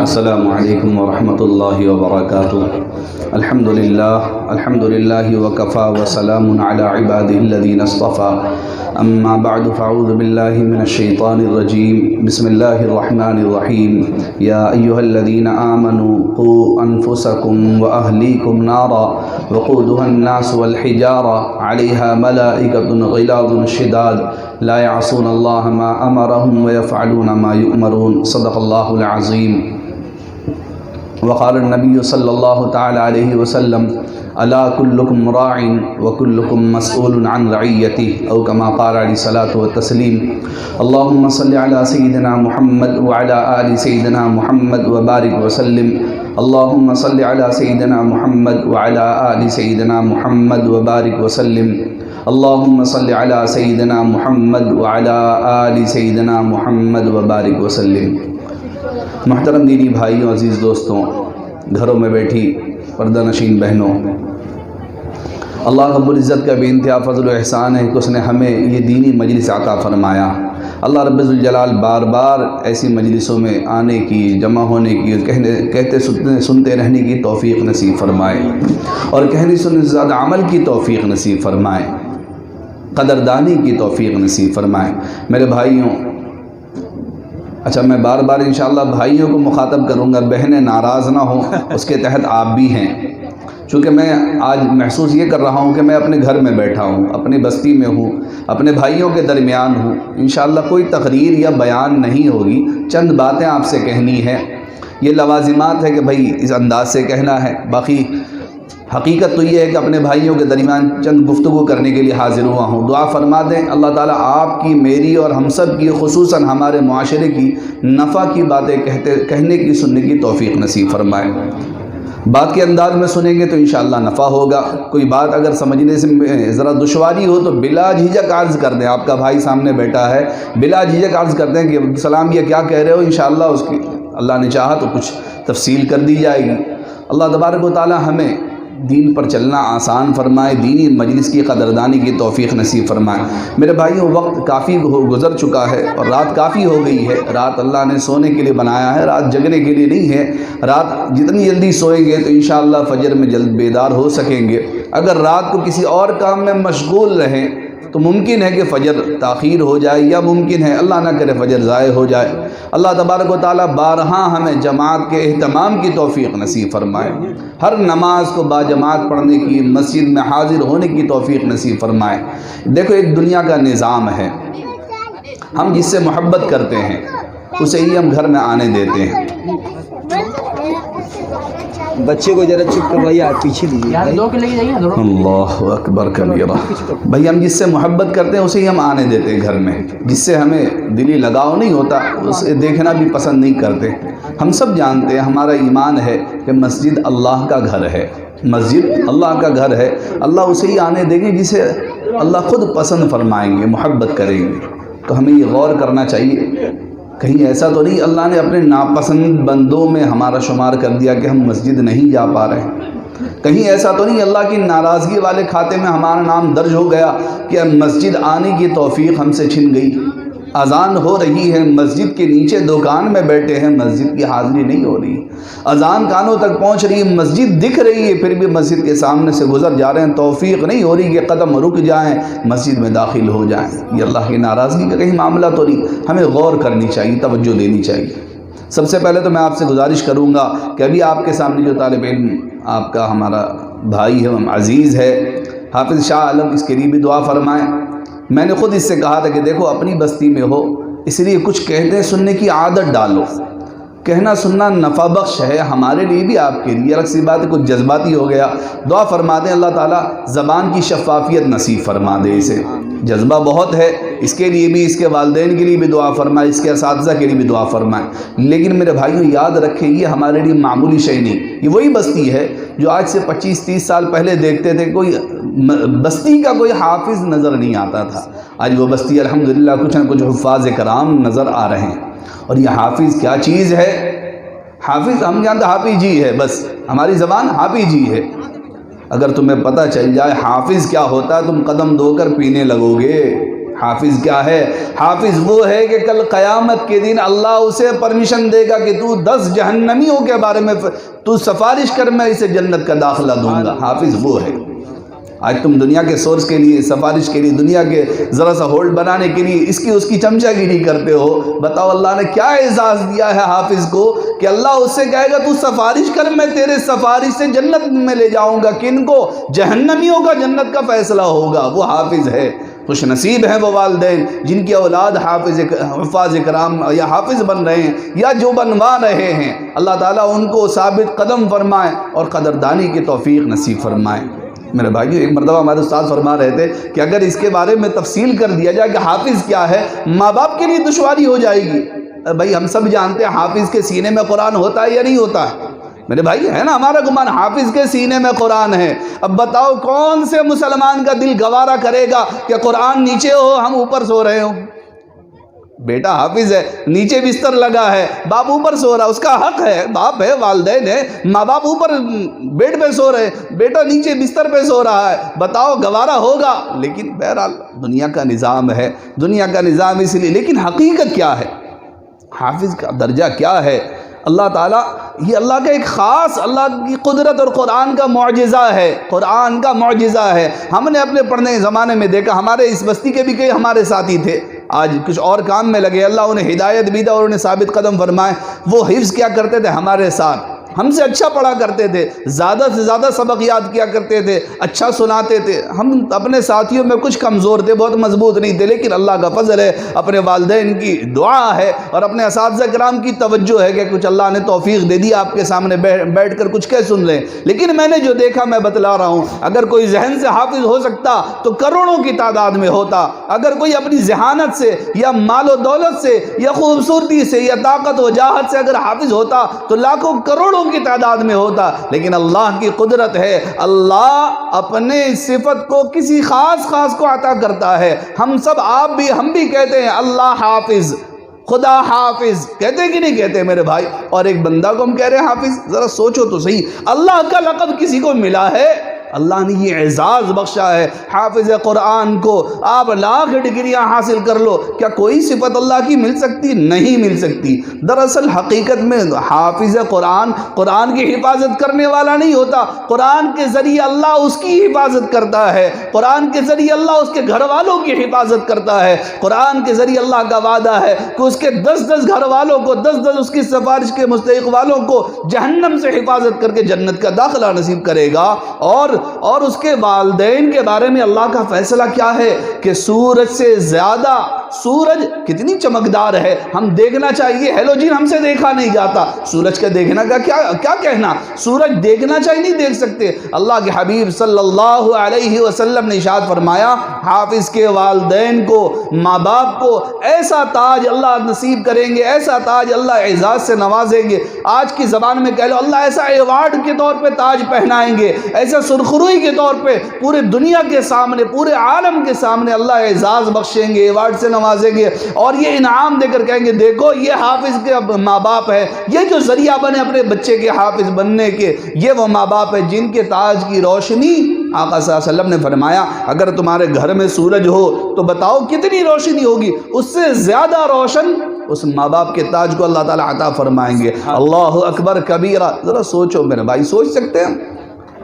السلام علیکم ورحمۃ اللہ وبرکاتہ۔ الحمد للہ وکفا وسلام علی عبادہ الذین اصطفى، اما بعد فاعوذ باللہ من الشیطان الرجیم، بسم اللہ الرحمن الرحیم۔ یا ایہا الذین آمنوا قوا انفسکم واہلیکم نارا وقودها الناس والحجارہ علیہا ملائکۃ غلاظ شداد لا يعصون اللہ ما امرهم ويفعلون ما یؤمرون۔ صدق اللہ العظیم۔ وقال النبی صلی اللہ تعالی علیہ وسلم الا کلکم راع وکلکم مسئول عن رعیتہ، او کما قال علیہ الصلاۃ والتسلیم۔ اللہم صل علی سیدنا محمد وعلی آل سیدنا محمد وبارک وسلم۔ اللہم صل علی سیدنا محمد وعلی آل سیدنا محمد وبارک وسلم۔ اللہم صل علی سیدنا محمد وعلی آل سیدنا محمد وبارک وسلم۔ محترم دینی بھائیوں، عزیز دوستوں، گھروں میں بیٹھی پردہ نشین بہنوں، اللہ رب العزت کا بے انتہا فضل و احسان ہے کہ اس نے ہمیں یہ دینی مجلس عطا فرمایا۔ اللہ رب ذوالجلال بار بار ایسی مجلسوں میں آنے کی، جمع ہونے کی، کہتے سنتے رہنے کی توفیق نصیب فرمائے، اور کہنے سننے سے زیادہ عمل کی توفیق نصیب فرمائے، قدردانی کی توفیق نصیب فرمائے۔ میرے بھائیوں، اچھا میں بار بار انشاءاللہ بھائیوں کو مخاطب کروں گا، بہنیں ناراض نہ ہوں، اس کے تحت آپ بھی ہیں، چونکہ میں آج محسوس یہ کر رہا ہوں کہ میں اپنے گھر میں بیٹھا ہوں، اپنی بستی میں ہوں، اپنے بھائیوں کے درمیان ہوں۔ انشاءاللہ کوئی تقریر یا بیان نہیں ہوگی، چند باتیں آپ سے کہنی ہے۔ یہ لوازمات ہے کہ بھائی اس انداز سے کہنا ہے، باقی حقیقت تو یہ ہے کہ اپنے بھائیوں کے درمیان چند گفتگو کرنے کے لیے حاضر ہوا ہوں۔ دعا فرما دیں اللہ تعالیٰ آپ کی، میری اور ہم سب کی، خصوصاً ہمارے معاشرے کی نفع کی باتیں کہنے کی، سننے کی توفیق نصیب فرمائے۔ بات کے انداز میں سنیں گے تو انشاءاللہ نفع ہوگا۔ کوئی بات اگر سمجھنے سے ذرا دشواری ہو تو بلا جھجک عرض کر دیں، آپ کا بھائی سامنے بیٹھا ہے، بلا جھجک عرض کر دیں کہ سلام یہ کیا کہہ رہے ہو، انشاءاللہ اس کی اللہ نے چاہا تو کچھ تفصیل کر دی جائے گی۔ اللہ تبارک و تعالیٰ ہمیں دین پر چلنا آسان فرمائے، دینی مجلس کی قدردانی کی توفیق نصیب فرمائے۔ میرے بھائیوں، وقت کافی گزر چکا ہے اور رات کافی ہو گئی ہے۔ رات اللہ نے سونے کے لیے بنایا ہے، رات جگنے کے لیے نہیں ہے۔ رات جتنی جلدی سوئیں گے تو انشاءاللہ فجر میں جلد بیدار ہو سکیں گے۔ اگر رات کو کسی اور کام میں مشغول رہیں تو ممکن ہے کہ فجر تاخیر ہو جائے، یا ممکن ہے اللہ نہ کرے فجر ضائع ہو جائے۔ اللہ تبارک و تعالیٰ بارہا ہمیں جماعت کے اہتمام کی توفیق نصیب فرمائے، ہر نماز کو باجماعت پڑھنے کی، مسجد میں حاضر ہونے کی توفیق نصیب فرمائے۔ دیکھو ایک دنیا کا نظام ہے، ہم جس سے محبت کرتے ہیں اسے ہی ہم گھر میں آنے دیتے ہیں۔ بچے کو ذرا چپ کروائیے، آپ پیچھے دیجیے۔ اللہ اکبر کبیرہ۔ بھائی ہم جس سے محبت کرتے ہیں اسے ہی ہم آنے دیتے ہیں گھر میں، جس سے ہمیں دلی لگاؤ نہیں ہوتا اسے دیکھنا بھی پسند نہیں کرتے۔ ہم سب جانتے ہیں، ہمارا ایمان ہے کہ مسجد اللہ کا گھر ہے، مسجد اللہ کا گھر ہے، اللہ اسے ہی آنے دیں گے جسے اللہ خود پسند فرمائیں گے، محبت کریں گے۔ تو ہمیں یہ غور کرنا چاہیے، کہیں ایسا تو نہیں اللہ نے اپنے ناپسند بندوں میں ہمارا شمار کر دیا کہ ہم مسجد نہیں جا پا رہے ہیں؟ کہیں ایسا تو نہیں اللہ کی ناراضگی والے کھاتے میں ہمارا نام درج ہو گیا کہ مسجد آنے کی توفیق ہم سے چھن گئی؟ اذان ہو رہی ہے، مسجد کے نیچے دکان میں بیٹھے ہیں، مسجد کی حاضری نہیں ہو رہی، اذان کانوں تک پہنچ رہی ہے، مسجد دکھ رہی ہے، پھر بھی مسجد کے سامنے سے گزر جا رہے ہیں، توفیق نہیں ہو رہی کہ قدم رک جائیں، مسجد میں داخل ہو جائیں۔ یہ اللہ کی ناراضگی کا کہیں معاملہ تو نہیں؟ ہمیں غور کرنی چاہیے، توجہ دینی چاہیے۔ سب سے پہلے تو میں آپ سے گزارش کروں گا کہ ابھی آپ کے سامنے جو طالب علم آپ کا ہمارا بھائی ہے، عزیز ہے، حافظ شاہ عالم، اس کے لیے بھی دعا فرمائیں۔ میں نے خود اس سے کہا تھا کہ دیکھو اپنی بستی میں ہو، اس لیے کچھ کہتے سننے کی عادت ڈالو، کہنا سننا نفع بخش ہے ہمارے لیے بھی، آپ کے لیے۔ الگ سی بات ہے کچھ جذباتی ہو گیا، دعا فرما دیں اللہ تعالیٰ زبان کی شفافیت نصیب فرما دے اسے۔ جذبہ بہت ہے، اس کے لیے بھی، اس کے والدین کے لیے بھی دعا فرمائے، اس کے اساتذہ کے لیے بھی دعا فرمائے۔ لیکن میرے بھائیوں یاد رکھیں، یہ ہمارے لیے معمولی شے نہیں، یہ وہی بستی ہے جو آج سے 25-30 سال پہلے دیکھتے تھے کوئی بستی کا کوئی حافظ نظر نہیں آتا تھا، آج وہ بستی الحمدللہ کچھ نہ کچھ حفاظ کرام نظر آ رہے ہیں۔ اور یہ حافظ کیا چیز ہے؟ حافظ ہم جانتے حافظ جی ہے، بس ہماری زبان حافظ جی ہے۔ اگر تمہیں پتہ چل جائے حافظ کیا ہوتا ہے تم قدم دھو کر پینے لگو گے۔ حافظ کیا ہے؟ حافظ وہ ہے کہ کل قیامت کے دن اللہ اسے پرمیشن دے گا کہ تو 10 جہنمیوں کے بارے میں تو سفارش کر، میں اسے جنت کا داخلہ دوں گا۔ حافظ وہ ہے۔ آج تم دنیا کے سورس کے لیے، سفارش کے لیے، دنیا کے ذرا سا ہولڈ بنانے کے لیے اس کی چمچہ گیری کرتے ہو۔ بتاؤ اللہ نے کیا اعزاز دیا ہے حافظ کو کہ اللہ اس سے کہے گا تو سفارش کر، میں تیرے سفارش سے جنت میں لے جاؤں گا۔ کن کو؟ جہنمیوں کا جنت کا فیصلہ ہوگا۔ وہ حافظ ہے۔ خوش نصیب ہیں وہ والدین جن کی اولاد حفاظ کرام یا حافظ بن رہے ہیں یا جو بنوا رہے ہیں۔ اللہ تعالیٰ ان کو ثابت قدم فرمائے اور قدردانی کی توفیق نصیب فرمائے۔ میرے بھائیو، ایک مرتبہ ہمارے استاد فرما رہے تھے کہ اگر اس کے بارے میں تفصیل کر دیا جائے کہ حافظ کیا ہے، ماں باپ کے لیے دشواری ہو جائے گی۔ بھائی ہم سب جانتے ہیں حافظ کے سینے میں قرآن ہوتا ہے یا نہیں ہوتا ہے؟ میرے بھائی ہے نا ہمارا گمان حافظ کے سینے میں قرآن ہے۔ اب بتاؤ کون سے مسلمان کا دل گوارا کرے گا کہ قرآن نیچے ہو ہم اوپر سو رہے ہوں؟ بیٹا حافظ ہے، نیچے بستر لگا ہے، باپ اوپر سو رہا، اس کا حق ہے، باپ ہے، والدین ہے، ماں باپ اوپر بیڈ پہ سو رہے، بیٹا نیچے بستر پہ سو رہا ہے، بتاؤ گوارا ہوگا؟ لیکن بہرحال دنیا کا نظام ہے، دنیا کا نظام اس لیے۔ لیکن حقیقت کیا ہے؟ حافظ کا درجہ کیا ہے؟ اللہ تعالیٰ یہ اللہ کا ایک خاص، اللہ کی قدرت اور قرآن کا معجزہ ہے، قرآن کا معجزہ ہے۔ ہم نے اپنے پڑھنے زمانے میں دیکھا، ہمارے اس بستی کے بھی کئی ہمارے ساتھی تھے، آج کچھ اور کام میں لگے، اللہ انہیں ہدایت بھی دا اور انہیں ثابت قدم فرمائے۔ وہ حفظ کیا کرتے تھے ہمارے ساتھ، ہم سے اچھا پڑھا کرتے تھے، زیادہ سے زیادہ سبق یاد کیا کرتے تھے، اچھا سناتے تھے۔ ہم اپنے ساتھیوں میں کچھ کمزور تھے، بہت مضبوط نہیں تھے، لیکن اللہ کا فضل ہے، اپنے والدین کی دعا ہے اور اپنے اساتذہ کرام کی توجہ ہے کہ کچھ اللہ نے توفیق دے دی، آپ کے سامنے بیٹھ کر کچھ کہہ سن لیں۔ لیکن میں نے جو دیکھا میں بتلا رہا ہوں، اگر کوئی ذہن سے حافظ ہو سکتا تو کروڑوں کی تعداد میں ہوتا۔ اگر کوئی اپنی ذہانت سے یا مال و دولت سے یا خوبصورتی سے یا طاقت و جاہت سے اگر حافظ ہوتا تو لاکھوں کروڑوں کی تعداد میں ہوتا۔ لیکن اللہ کی قدرت ہے، اللہ اپنے صفت کو کسی خاص کو عطا کرتا ہے۔ ہم سب، آپ بھی، ہم بھی کہتے ہیں اللہ حافظ، خدا حافظ، کہتے ہیں کہ نہیں کہتے میرے بھائی؟ اور ایک بندہ کو ہم کہہ رہے ہیں حافظ، ذرا سوچو تو صحیح، اللہ کا لقب کسی کو ملا ہے؟ اللہ نے یہ اعزاز بخشا ہے حافظ قرآن کو۔ آپ لاکھ ڈگریاں حاصل کر لو، کیا کوئی صفت اللہ کی مل سکتی؟ نہیں مل سکتی۔ دراصل حقیقت میں حافظ قرآن قرآن کی حفاظت کرنے والا نہیں ہوتا، قرآن کے ذریعے اللہ اس کی حفاظت کرتا ہے، قرآن کے ذریعے اللہ اس کے گھر والوں کی حفاظت کرتا ہے۔ قرآن کے ذریعے اللہ کا وعدہ ہے کہ اس کے 10 گھر والوں کو، 10 اس کی سفارش کے مستحق والوں کو جہنم سے حفاظت کر کے جنت کا داخلہ نصیب کرے گا۔ اور اس کے والدین کے بارے میں اللہ کا فیصلہ کیا ہے کہ سورج سے زیادہ، سورج کتنی چمکدار ہے، ہم دیکھنا چاہیے، ہیلوجن ہم سے دیکھا نہیں جاتا، سورج کا دیکھنا کا کیا کہنا، سورج دیکھنا چاہیے، نہیں دیکھ سکتے۔ اللہ کے حبیب صلی اللہ علیہ وسلم نے ارشاد فرمایا، حافظ کے والدین کو، ماں باپ کو ایسا تاج اللہ نصیب کریں گے، ایسا تاج اللہ اعزاز سے نوازیں گے، آج کی زبان میں کہہ لو اللہ ایسا ایوارڈ کے طور پہ تاج پہنائیں گے، ایسا سرخروئی کے طور پہ پورے دنیا کے سامنے، پورے عالم کے سامنے اللہ اعزاز بخشیں گے، ایوارڈ سے نوازیں گے اور یہ انعام دے کر کہیں گے دیکھو یہ حافظ کے ماں باپ ہے، یہ جو ذریعہ بنے اپنے بچے کے حافظ بننے کے، یہ وہ ماں باپ ہے جن کے تاج کی روشنی، آقا صلی اللہ علیہ وسلم نے فرمایا اگر تمہارے گھر میں سورج ہو تو بتاؤ کتنی روشنی ہوگی، اس سے زیادہ روشن اس ماں باپ کے تاج کو اللہ تعالیٰ عطا فرمائیں گے۔ اللہ اکبر کبیرہ، ذرا سوچو میرے بھائی، سوچ سکتے ہیں؟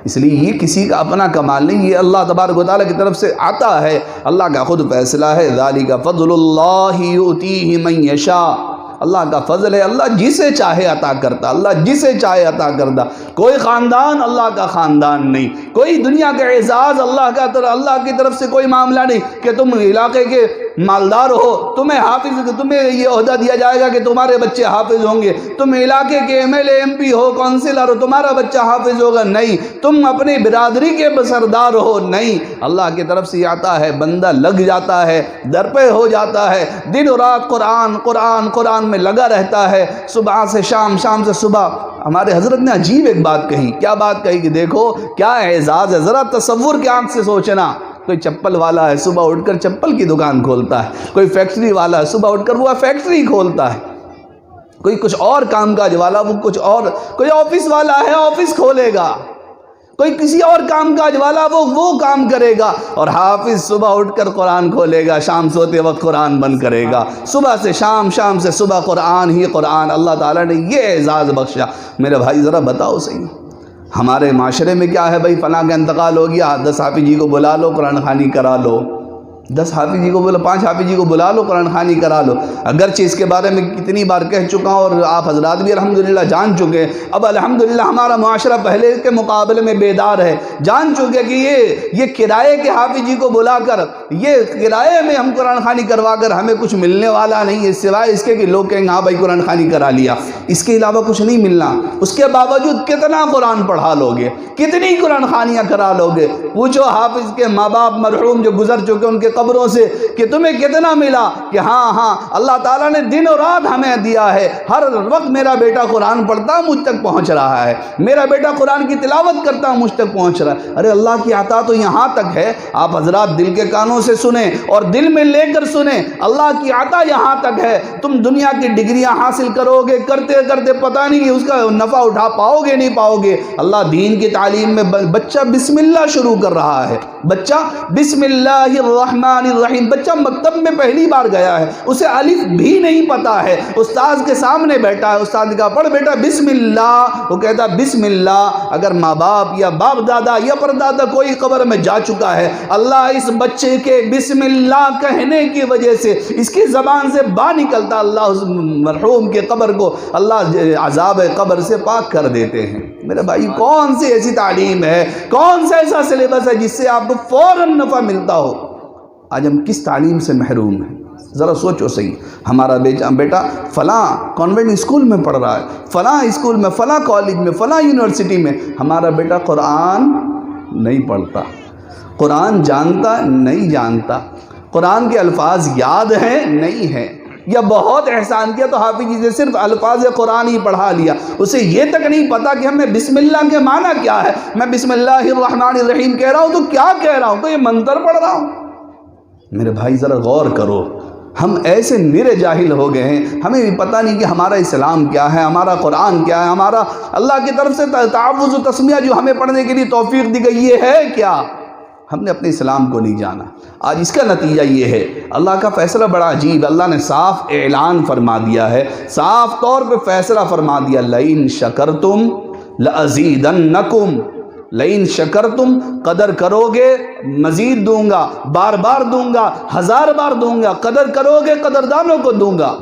اس لیے یہ کسی کا اپنا کمال نہیں، یہ اللہ تبارک و تعالیٰ کی طرف سے عطا ہے، اللہ کا خود فیصلہ ہے۔ ذالک فضل اللہ یؤتیہ من یشاء، اللہ کا فضل ہے، اللہ جسے چاہے عطا کرتا، اللہ جسے چاہے عطا کرتا۔ کوئی خاندان اللہ کا خاندان نہیں، کوئی دنیا کا اعزاز اللہ کی طرف سے کوئی معاملہ نہیں کہ تم علاقے کے مالدار ہو، تمہیں حافظ، تمہیں یہ عہدہ دیا جائے گا کہ تمہارے بچے حافظ ہوں گے، تم علاقے کے M L A M P ہو، کونسلر ہو، تمہارا بچہ حافظ ہوگا، نہیں، تم اپنی برادری کے سردار ہو، نہیں، اللہ کی طرف سے آتا ہے، بندہ لگ جاتا ہے، درپے ہو جاتا ہے، دن و رات قرآن قرآن قرآن میں لگا رہتا ہے، صبح سے شام، شام سے صبح۔ ہمارے حضرت نے عجیب ایک بات کہی، کیا بات کہی کہ دیکھو کیا اعزاز ہے، ذرا تصور کے آنکھ سے سوچنا، کوئی چپل والا ہے صبح اٹھ کر چپل کی دکان کھولتا ہے، کوئی فیکٹری والا ہے صبح اٹھ کر وہ فیکٹری کھولتا ہے، کوئی کچھ اور کام کاج والا وہ کچھ اور، کوئی آفس والا ہے آفس کھولے گا، کوئی کسی اور کام کاج والا وہ کام کرے گا، اور حافظ صبح اٹھ کر قرآن کھولے گا، شام سوتے وقت قرآن بند کرے گا، صبح سے شام، شام سے صبح قرآن ہی قرآن۔ اللہ تعالیٰ نے یہ اعزاز بخشا۔ میرے بھائی ذرا بتاؤ صحیح، ہمارے معاشرے میں کیا ہے بھائی، فلاں کا انتقال ہو گیا، 10 حافظ جی کو بلا لو، قرآن خوانی کرا لو، 10 حافظ جی کو 5 حافظ جی کو بلا لو، قرآن خوانی کرا لو۔ اگرچہ اس کے بارے میں کتنی بار کہہ چکا ہوں، اور آپ حضرات بھی الحمدللہ جان چکے، اب الحمدللہ ہمارا معاشرہ پہلے کے مقابلے میں بیدار ہے، جان چکے کہ یہ کرائے کے حافظ جی کو بلا کر، یہ کرائے میں ہم قرآن خوانی کروا کر ہمیں کچھ ملنے والا نہیں ہے، سوائے اس کے کہ لوگ کہیں ہاں بھائی قرآن خوانی کرا لیا، اس کے علاوہ کچھ نہیں ملنا۔ اس کے باوجود کتنا قرآن پڑھا لوگے، کتنی قرآن خوانیاں کرا لوگے؟ پوچھو حافظ کے ماں باپ مرحوم جو گزر چکے ان کے قبروں سے کہ تمہیں کتنا ملا، کہ ہاں اللہ تعالیٰ نے دن اور رات ہمیں دیا ہے، ہر وقت میرا بیٹا قرآن پڑھتا مجھ تک پہنچ رہا ہے، میرا بیٹا قرآن کی تلاوت کرتا مجھ تک پہنچ رہا ہے۔ ارے اللہ کی عطا تو یہاں تک ہے، آپ حضرات دل کے کانوں سے سنیں اور دل میں لے کر سنیں، اللہ کی عطا یہاں تک ہے۔ تم دنیا کی ڈگریاں حاصل کرو گے، کرتے کرتے پتہ نہیں اس کا نفع اٹھا پاؤ گے نہیں پاؤ گے۔ اللہ دین کی تعلیم میں بچہ بسم اللہ شروع کر رہا ہے، بچہ بسم اللہ الرحمن الرحیم، بچہ مکتب میں پہلی بار گیا ہے، اسے الف بھی نہیں پتا ہے، استاذ کے سامنے بیٹھا ہے، استاد نے کہا پڑھ بیٹا بسم اللہ، وہ کہتا بسم اللہ۔ اگر ماں باپ یا باپ دادا یا پردادا کوئی قبر میں جا چکا ہے، اللہ اس بچے کے بسم اللہ کہنے کی وجہ سے اس کی زبان سے با نکلتا، اللہ اس مرحوم کے قبر کو اللہ عذاب قبر سے پاک کر دیتے ہیں۔ میرے بھائی کون سی ایسی تعلیم ہے، کون سا ایسا سلیبس ہے جس سے آپ کو فوراً نفع ملتا ہو؟ آج ہم کس تعلیم سے محروم ہیں؟ ذرا سوچو صحیح، ہمارا بیٹا فلاں کانوینٹ اسکول میں پڑھ رہا ہے، فلاں اسکول میں، فلاں کالج میں، فلاں یونیورسٹی میں، ہمارا بیٹا قرآن نہیں پڑھتا، قرآن جانتا نہیں جانتا، قرآن کے الفاظ یاد ہیں نہیں ہیں، یا بہت احسان کیا تو حافظ جی سے صرف الفاظ قرآن ہی پڑھا لیا، اسے یہ تک نہیں پتا کہ ہمیں بسم اللہ کے معنی کیا ہے۔ میں بسم اللہ الرحمن الرحیم کہہ رہا ہوں تو کیا کہہ رہا ہوں؟ تو یہ منتر پڑھ رہا ہوں؟ میرے بھائی ذرا غور کرو، ہم ایسے نرے جاہل ہو گئے ہیں، ہمیں بھی پتہ نہیں کہ ہمارا اسلام کیا ہے، ہمارا قرآن کیا ہے، ہمارا اللہ کی طرف سے تعوذ و تسمیہ جو ہمیں پڑھنے کے لیے توفیق دی گئی یہ ہے کیا؟ ہم نے اپنے اسلام کو نہیں جانا۔ آج اس کا نتیجہ یہ ہے، اللہ کا فیصلہ بڑا عجیب، اللہ نے صاف اعلان فرما دیا ہے، صاف طور پہ فیصلہ فرما دیا، لئن شکرتم لازیدنکم، لئن شکرتم، قدر کرو گے مزید دوں گا، بار بار دوں گا، 1000 بار دوں گا، قدر کرو گے قدردانوں کو دوں گا،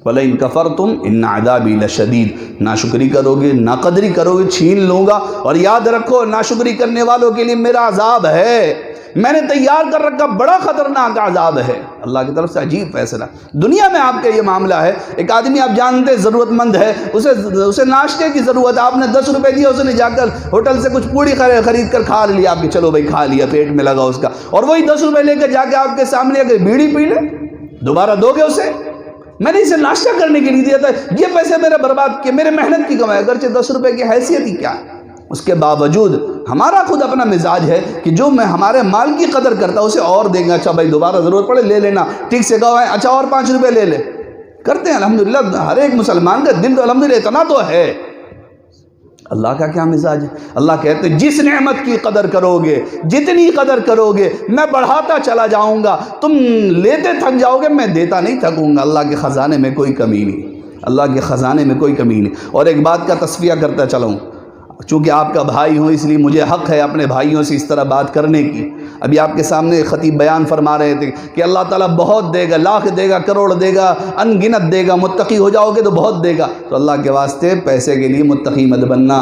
وَلَئِن كَفَرْتُمْ إِنَّ عَذَابِي لَشَدِيدٌ، ناشکری کرو گے، ناقدری کرو گے، چھین لوں گا، اور یاد رکھو ناشکری کرنے والوں کے لیے میرا عذاب ہے، میں نے تیار کر رکھا بڑا خطرناک عذاب ہے۔ اللہ کی طرف سے عجیب فیصلہ۔ دنیا میں آپ کا یہ معاملہ ہے، ایک آدمی آپ جانتے ضرورت مند ہے، اسے ناشتے کی ضرورت ہے، آپ نے 10 روپے دیا، اس نے جا کر ہوٹل سے کچھ پوڑی خرید کر کھا لیا، آپ کے چلو بھائی کھا لیا، پیٹ میں لگا اس کا، اور وہی 10 روپے لے کر جا کے آپ کے سامنے اگر بیڑی پی لے، دوبارہ دو گے اسے؟ میں نے اسے ناشتہ کرنے کے لیے دیا تھا، یہ پیسے میرے برباد کیے، میرے محنت کی کمائی، اگرچہ 10 روپے کی حیثیت ہی کیا ہے۔ اس کے باوجود ہمارا خود اپنا مزاج ہے کہ جو میں ہمارے مال کی قدر کرتا اسے اور دیں گا، اچھا بھائی دوبارہ ضرورت پڑے لے لینا، ٹھیک سے کہو اچھا اور 5 روپے لے لے، کرتے ہیں الحمدللہ، ہر ایک مسلمان کا دل تو الحمدللہ اتنا تو ہے۔ اللہ کا کیا مزاج ہے؟ اللہ کہتے ہیں جس نعمت کی قدر کرو گے، جتنی قدر کرو گے میں بڑھاتا چلا جاؤں گا، تم لیتے تھک جاؤ گے، میں دیتا نہیں تھکوں گا۔ اللہ کے خزانے میں کوئی کمی نہیں، اللہ کے خزانے میں کوئی کمی نہیں۔ اور ایک بات کا تصفیہ کرتا چلوں، چونکہ آپ کا بھائی ہوں اس لیے مجھے حق ہے اپنے بھائیوں سے اس طرح بات کرنے کی۔ ابھی آپ کے سامنے خطیب بیان فرما رہے تھے کہ اللہ تعالیٰ بہت دے گا، لاکھ دے گا، کروڑ دے گا، ان گنت دے گا، متقی ہو جاؤ گے تو بہت دے گا۔ تو اللہ کے واسطے پیسے کے لیے متقی مت بننا،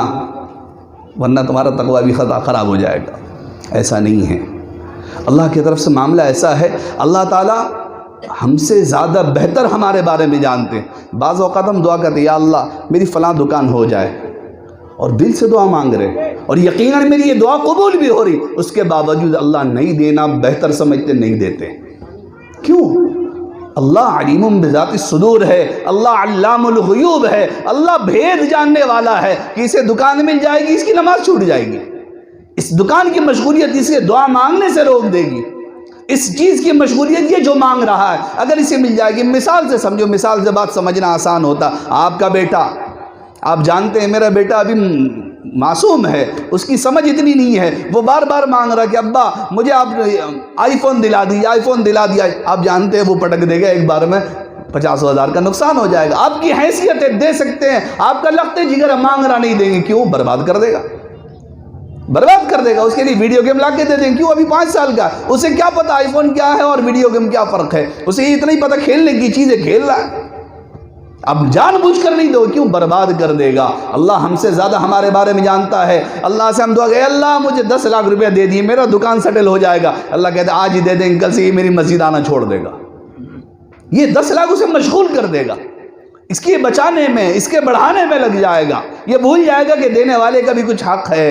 ورنہ تمہارا تقوی بھی خراب ہو جائے گا۔ ایسا نہیں ہے، اللہ کی طرف سے معاملہ ایسا ہے، اللہ تعالیٰ ہم سے زیادہ بہتر ہمارے بارے میں جانتے ہیں۔ بعض اوقات ہم دعا کرتے ہیں یا اللہ میری فلاں دکان ہو جائے، اور دل سے دعا مانگ رہے اور یقیناً میری یہ دعا قبول بھی ہو رہی، اس کے باوجود اللہ نہیں دینا بہتر سمجھتے نہیں دیتے۔ کیوں؟ اللہ علیم بذات الصدور ہے، اللہ علام الغیوب ہے، اللہ بھید جاننے والا ہے کہ اسے دکان مل جائے گی، اس کی نماز چھوٹ جائے گی، اس دکان کی مشغولیت اسے دعا مانگنے سے روک دے گی، اس چیز کی مشغولیت یہ جو مانگ رہا ہے اگر اسے مل جائے گی۔ مثال سے سمجھو، مثال سے بات سمجھنا آسان ہوتا، آپ کا بیٹا، آپ جانتے ہیں میرا بیٹا ابھی معصوم ہے، اس کی سمجھ اتنی نہیں ہے، وہ بار بار مانگ رہا کہ ابا مجھے آپ آئی فون دلا دیجیے، آئی فون دلا دیا۔ آپ جانتے ہیں وہ پٹک دے گا ایک بار میں 50,000 کا نقصان ہو جائے گا۔ آپ کی حیثیت دے سکتے ہیں، آپ کا لخت جگر مانگ رہا نہیں دیں گے، کیوں؟ برباد کر دے گا، برباد کر دے گا۔ اس کے لیے ویڈیو گیم لا کے دے دیں، کیوں؟ ابھی 5 سال کا، اسے کیا پتا آئی فون کیا ہے اور ویڈیو گیم کیا فرق ہے، اسے اتنا ہی پتا کھیلنے کی چیزیں کھیل رہا ہے۔ اب جان بوجھ کر نہیں دو، کیوں؟ برباد کر دے گا۔ اللہ ہم سے زیادہ ہمارے بارے میں جانتا ہے۔ اللہ سے ہم دعا کہ اللہ مجھے 10 لاکھ روپے دے دیے، میرا دکان سیٹل ہو جائے گا۔ اللہ کہتے ہیں آج ہی دے دیں، کل سے یہ میری مسجد آنا چھوڑ دے گا۔ یہ 10 لاکھ اسے مشغول کر دے گا، اس کے بچانے میں، اس کے بڑھانے میں لگ جائے گا۔ یہ بھول جائے گا کہ دینے والے کا بھی کچھ حق ہے،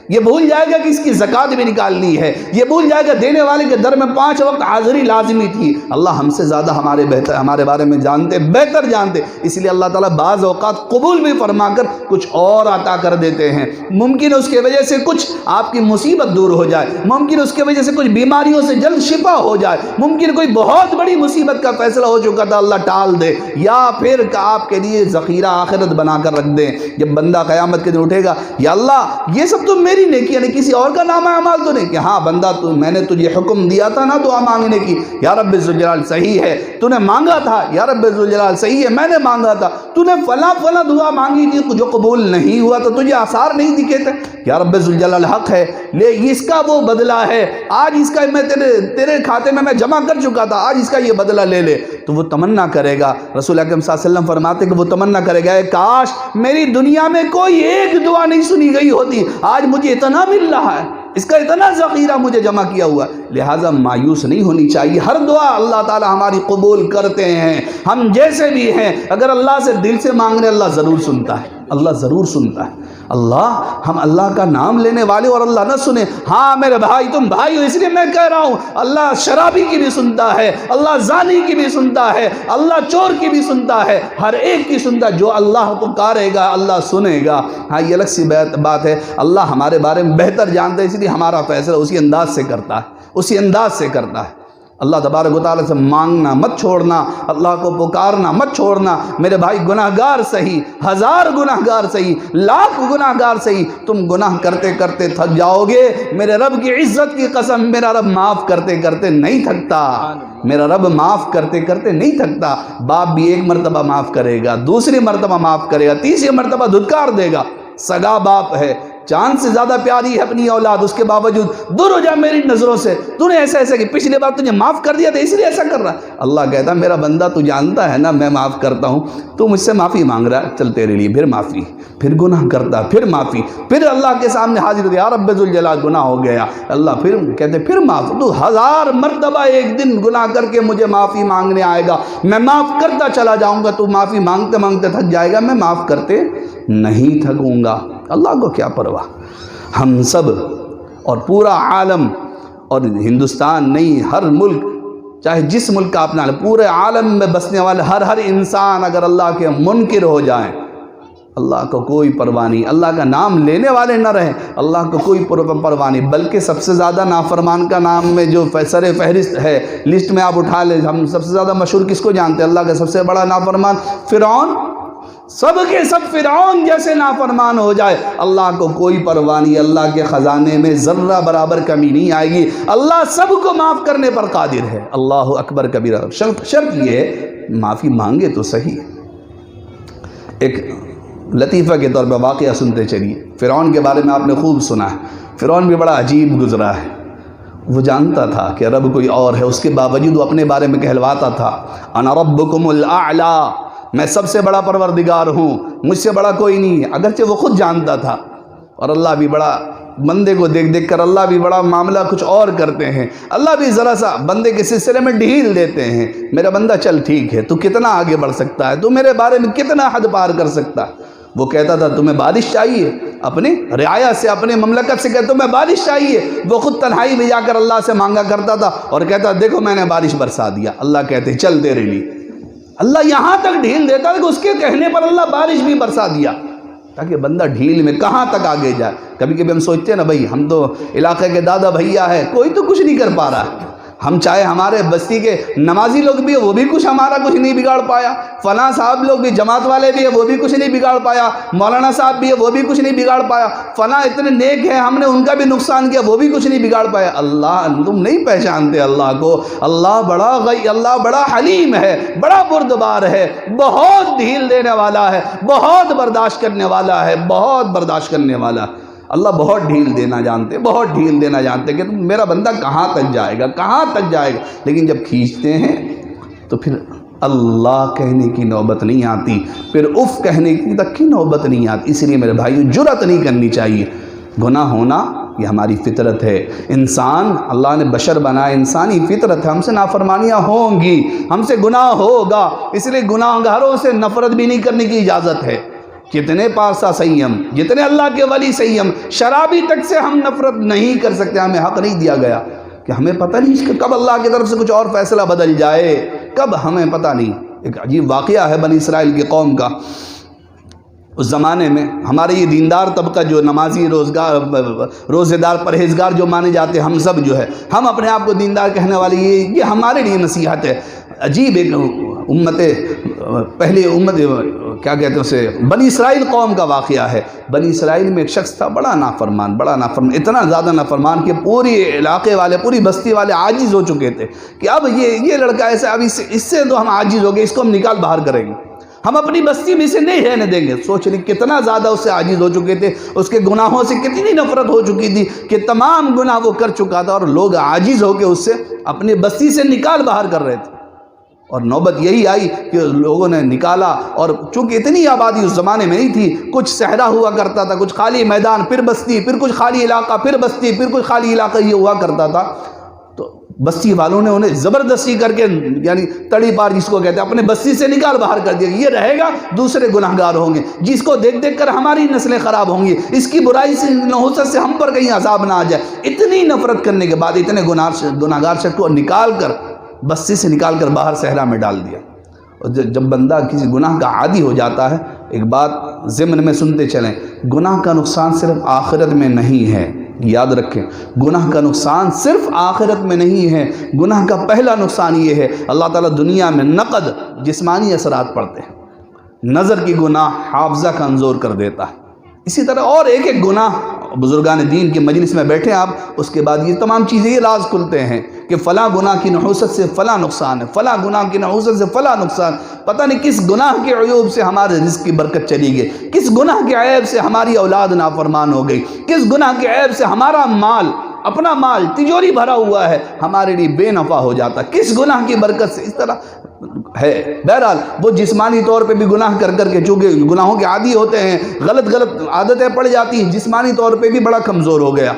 یہ بھول جائے گا کہ اس کی زکوٰۃ بھی نکالنی ہے، یہ بھول جائے گا دینے والے کے در میں 5 وقت حاضری لازمی تھی۔ اللہ ہم سے زیادہ ہمارے بارے میں جانتے، بہتر جانتے، اس لیے اللہ تعالیٰ بعض اوقات قبول بھی فرما کر کچھ اور عطا کر دیتے ہیں۔ ممکن اس کے وجہ سے کچھ آپ کی مصیبت دور ہو جائے، ممکن اس کے وجہ سے کچھ بیماریوں سے جلد شفا ہو جائے، ممکن کوئی بہت بڑی مصیبت کا فیصلہ ہو چکا تھا اللہ ٹال دے، یا پھر آپ کے لیے ذخیرہ آخرت بنا کر رکھ دیں۔ جب بندہ قیامت کے دن اٹھے گا، یا اللہ یہ سب تو میری نیکی، یعنی کسی اور کا نام اعمال تو نہیں، کہ ہاں بندہ میں نے تجھے حکم دیا تھا نا دعا مانگنے کی، یا رب ذوالجلال صحیح ہے تو نے مانگا تھا، یا رب ذوالجلال صحیح ہے میں نے مانگا تھا، تو نے فلاں فلاں دعا مانگی تھی جو قبول نہیں ہوا تو تجھے آثار نہیں دکھے تھے، یا رب ذوالجلال حق ہے، لے اس کا وہ بدلہ ہے، آج اس کا میں تیرے کھاتے میں جمع کر چکا تھا، آج اس کا یہ بدلہ لے لے۔ تو وہ تمنا کرے گا، رسول اکرم صلی اللہ علیہ وسلم فرماتے کہ وہ تمنا کرے گا کاش میری دنیا میں کوئی ایک دعا نہیں سنی گئی ہوتی، آج مجھے اتنا مل رہا ہے، اس کا اتنا ذخیرہ مجھے جمع کیا ہوا ہے۔ لہٰذا مایوس نہیں ہونی چاہیے، ہر دعا اللہ تعالی ہماری قبول کرتے ہیں، ہم جیسے بھی ہیں، اگر اللہ سے دل سے مانگ رہے اللہ ضرور سنتا ہے، اللہ ضرور سنتا ہے۔ ہم اللہ کا نام لینے والے اور اللہ نہ سنے، ہاں میرے بھائی تم بھائی ہو اس لیے میں کہہ رہا ہوں، اللہ شرابی کی بھی سنتا ہے، اللہ زانی کی بھی سنتا ہے، اللہ چور کی بھی سنتا ہے، ہر ایک کی سنتا ہے۔ جو اللہ پکارے گا اللہ سنے گا۔ ہاں یہ الگ سی بات ہے، اللہ ہمارے بارے میں بہتر جانتا ہے، اس لیے ہمارا فیصلہ اسی انداز سے کرتا ہے، اسی انداز سے کرتا ہے۔ اللہ تبارک و تعالیٰ سے مانگنا مت چھوڑنا، اللہ کو پکارنا مت چھوڑنا۔ میرے بھائی گناہ گار صحیح، 1000 گناہ گار صحیح، 1,00,000 گناہ گار صحیح، تم گناہ کرتے کرتے تھک جاؤ گے، میرے رب کی عزت کی قسم، میرا رب معاف کرتے کرتے نہیں تھکتا، میرا رب معاف کرتے کرتے نہیں تھکتا۔ باپ بھی 1 مرتبہ معاف کرے گا، دوسری مرتبہ معاف کرے گا، تیسری مرتبہ دھتکار دے گا۔ سگا باپ ہے، جان سے زیادہ پیاری ہے اپنی اولاد، اس کے باوجود دور ہو جا میری نظروں سے، تو نے ایسا کہ پچھلی بار تجھے معاف کر دیا تھا اس لیے ایسا کر رہا ہے۔ اللہ کہتا میرا بندہ تو جانتا ہے نا میں معاف کرتا ہوں، تو مجھ سے معافی مانگ رہا ہے، چل تیرے لیے پھر معافی، پھر گناہ کرتا پھر معافی، پھر اللہ کے سامنے حاضر ہوتا یا رب ذوالجلال گناہ ہو گیا، اللہ پھر کہتے پھر معاف، تو 1000 مرتبہ ایک دن گناہ کر کے مجھے معافی مانگنے آئے گا، میں معاف کرتا چلا جاؤں گا، تو معافی مانگتے مانگتے تھک جائے گا، میں معاف کرتے نہیں تھکوں گا۔ اللہ کو کیا پرواہ، ہم سب اور پورا عالم، اور ہندوستان نہیں ہر ملک، چاہے جس ملک کا اپنا، پورے عالم میں بسنے والے ہر انسان اگر اللہ کے منکر ہو جائیں، اللہ کو کوئی پرواہ نہیں، اللہ کا نام لینے والے نہ رہیں، اللہ کو کوئی پرواہ نہیں، بلکہ سب سے زیادہ نافرمان کا نام میں جو سر فہرست ہے، لسٹ میں آپ اٹھا لیں، ہم سب سے زیادہ مشہور کس کو جانتے ہیں؟ اللہ کا سب سے بڑا نافرمان فرعون، سب کے سب فرعون جیسے نافرمان ہو جائے، اللہ کو کوئی پرواہ نہیں، اللہ کے خزانے میں ذرہ برابر کمی نہیں آئے گی، اللہ سب کو معاف کرنے پر قادر ہے۔ اللہ اکبر کبیرہ، شرط یہ ہے معافی مانگے تو صحیح۔ ایک لطیفہ کے طور پر واقعہ سنتے چلیے، فرعون کے بارے میں آپ نے خوب سنا ہے، فرعون بھی بڑا عجیب گزرا ہے، وہ جانتا تھا کہ رب کوئی اور ہے، اس کے باوجود وہ اپنے بارے میں کہلواتا تھا انا ربکم الاعلی، میں سب سے بڑا پروردگار ہوں، مجھ سے بڑا کوئی نہیں ہے، اگرچہ وہ خود جانتا تھا، اور اللہ بھی بڑا، بندے کو دیکھ دیکھ کر اللہ بھی بڑا معاملہ کچھ اور کرتے ہیں، اللہ بھی ذرا سا بندے کے سلسلے میں ڈھیل دیتے ہیں، میرا بندہ چل ٹھیک ہے، تو کتنا آگے بڑھ سکتا ہے، تو میرے بارے میں کتنا حد پار کر سکتا ہے۔ وہ کہتا تھا تمہیں بارش چاہیے، اپنے رعایا سے اپنے مملکت سے کہتا تمہیں بارش چاہیے، وہ خود تنہائی میں جا کر اللہ سے مانگا کرتا تھا اور کہتا دیکھو میں نے بارش برسا دیا، اللہ کہتے چل تیرے لیے، اللہ یہاں تک ڈھیل دیتا تھا کہ اس کے کہنے پر اللہ بارش بھی برسا دیا، تاکہ بندہ ڈھیل میں کہاں تک آگے جائے۔ کبھی کبھی ہم سوچتے ہیں نا بھائی ہم تو علاقے کے دادا بھیا ہے، کوئی تو کچھ نہیں کر پا رہا ہے، ہم چاہے ہمارے بستی کے نمازی لوگ بھی ہیں وہ بھی کچھ ہمارا کچھ نہیں بگاڑ پایا، فلاں صاحب لوگ بھی جماعت والے بھی ہیں وہ بھی کچھ نہیں بگاڑ پایا، مولانا صاحب بھی ہے وہ بھی کچھ نہیں بگاڑ پایا، فلاں اتنے نیک ہیں ہم نے ان کا بھی نقصان کیا وہ بھی کچھ نہیں بگاڑ پایا۔ اللہ تم نہیں پہچانتے اللہ کو، اللہ بڑا حلیم ہے، بڑا بردبار ہے، بہت ڈھیل دینے والا ہے، بہت برداشت کرنے والا ہے، بہت برداشت کرنے والا ہے۔ اللہ بہت ڈھیل دینا جانتے کہ تم میرا بندہ کہاں تک جائے گا، لیکن جب کھینچتے ہیں تو پھر اللہ کہنے کی نوبت نہیں آتی، پھر اف کہنے کی تک کی نوبت نہیں آتی۔ اس لیے میرے بھائیو جرأت نہیں کرنی چاہیے، گناہ ہونا یہ ہماری فطرت ہے، انسان اللہ نے بشر بنائے، انسانی فطرت ہے، ہم سے نافرمانیاں ہوں گی، ہم سے گناہ ہوگا، اس لیے گناہ گاروں سے نفرت بھی نہیں کرنے کی اجازت ہے۔ کتنے پارسا سیم، جتنے اللہ کے ولی سیم، شرابی تک سے ہم نفرت نہیں کر سکتے، ہمیں حق نہیں دیا گیا کہ ہمیں پتہ نہیں کہ کب اللہ کی طرف سے کچھ اور فیصلہ بدل جائے، کب ہمیں پتہ نہیں۔ ایک عجیب واقعہ ہے بنی اسرائیل کی قوم کا۔ اس زمانے میں ہمارے یہ دیندار طبقہ جو نمازی روزے دار پرہیزگار جو مانے جاتے ہیں، ہم سب جو ہے ہم اپنے آپ کو دیندار کہنے والے، یہ ہمارے لیے نصیحت ہے۔ عجیب ایک پہلی امت کیا کہتے ہیں اسے، بنی اسرائیل قوم کا واقعہ ہے۔ بنی اسرائیل میں ایک شخص تھا بڑا نافرمان، اتنا زیادہ نافرمان کہ پوری علاقے والے، پوری بستی والے عاجز ہو چکے تھے کہ اب یہ لڑکا ایسا، اب اس سے تو ہم عاجز ہو گئے، اس کو ہم نکال باہر کریں گے، ہم اپنی بستی میں سے نہیں رہنے دیں گے۔ سوچ رہی کتنا زیادہ اس سے عاجز ہو چکے تھے، اس کے گناہوں سے کتنی نفرت ہو چکی تھی کہ تمام گناہ وہ کر چکا تھا، اور لوگ عاجز ہو کے اس سے اپنی بستی سے نکال باہر کر رہے تھے۔ اور نوبت یہی آئی کہ لوگوں نے نکالا، اور چونکہ اتنی آبادی اس زمانے میں نہیں تھی، کچھ صحرا ہوا کرتا تھا، کچھ خالی میدان، پھر بستی، پھر کچھ خالی علاقہ، پھر بستی، پھر کچھ خالی علاقہ، یہ ہوا کرتا تھا۔ تو بستی والوں نے انہیں زبردستی کر کے، یعنی تڑی پار جس کو کہتے ہیں، اپنے بستی سے نکال باہر کر دیا، یہ رہے گا دوسرے گناہ گار ہوں گے، جس کو دیکھ دیکھ کر ہماری نسلیں خراب ہوں گی، اس کی برائی سے، نحوست سے ہم پر کہیں عذاب نہ آ جائے۔ اتنی نفرت کرنے کے بعد اتنے گناہ گار شخص کو نکال کر، بستی سے نکال کر باہر صحرا میں ڈال دیا۔ اور جب بندہ کسی گناہ کا عادی ہو جاتا ہے، ایک بات ضمن میں سنتے چلیں، گناہ کا نقصان صرف آخرت میں نہیں ہے، یاد رکھیں، گناہ کا نقصان صرف آخرت میں نہیں ہے، گناہ کا پہلا نقصان یہ ہے، اللہ تعالیٰ دنیا میں نقد جسمانی اثرات پڑتے ہیں، نظر کی گناہ حافظہ کمزور کر دیتا ہے، اسی طرح اور ایک گناہ، بزرگان دین کے مجلس میں بیٹھے آپ، اس کے بعد یہ تمام چیزیں یہ راز کھلتے ہیں کہ فلاں گناہ کی نحوست سے فلاں نقصان ہے، فلاں گناہ کی نحوست سے فلاں نقصان، پتہ نہیں کس گناہ کے عیوب سے ہمارے رزق کی برکت چلی گئی، کس گناہ کے عیب سے ہماری اولاد نافرمان ہو گئی، کس گناہ کے عیب سے ہمارا مال، اپنا مال تجوری بھرا ہوا ہے، ہمارے لیے بے نفع ہو جاتا، کس گناہ کی برکت سے، اس طرح ہے۔ بہرحال وہ جسمانی طور پہ بھی گناہ کر کے، چونکہ گناہوں کے عادی ہوتے ہیں، غلط عادتیں پڑ جاتی ہیں، جسمانی طور پہ بھی بڑا کمزور ہو گیا۔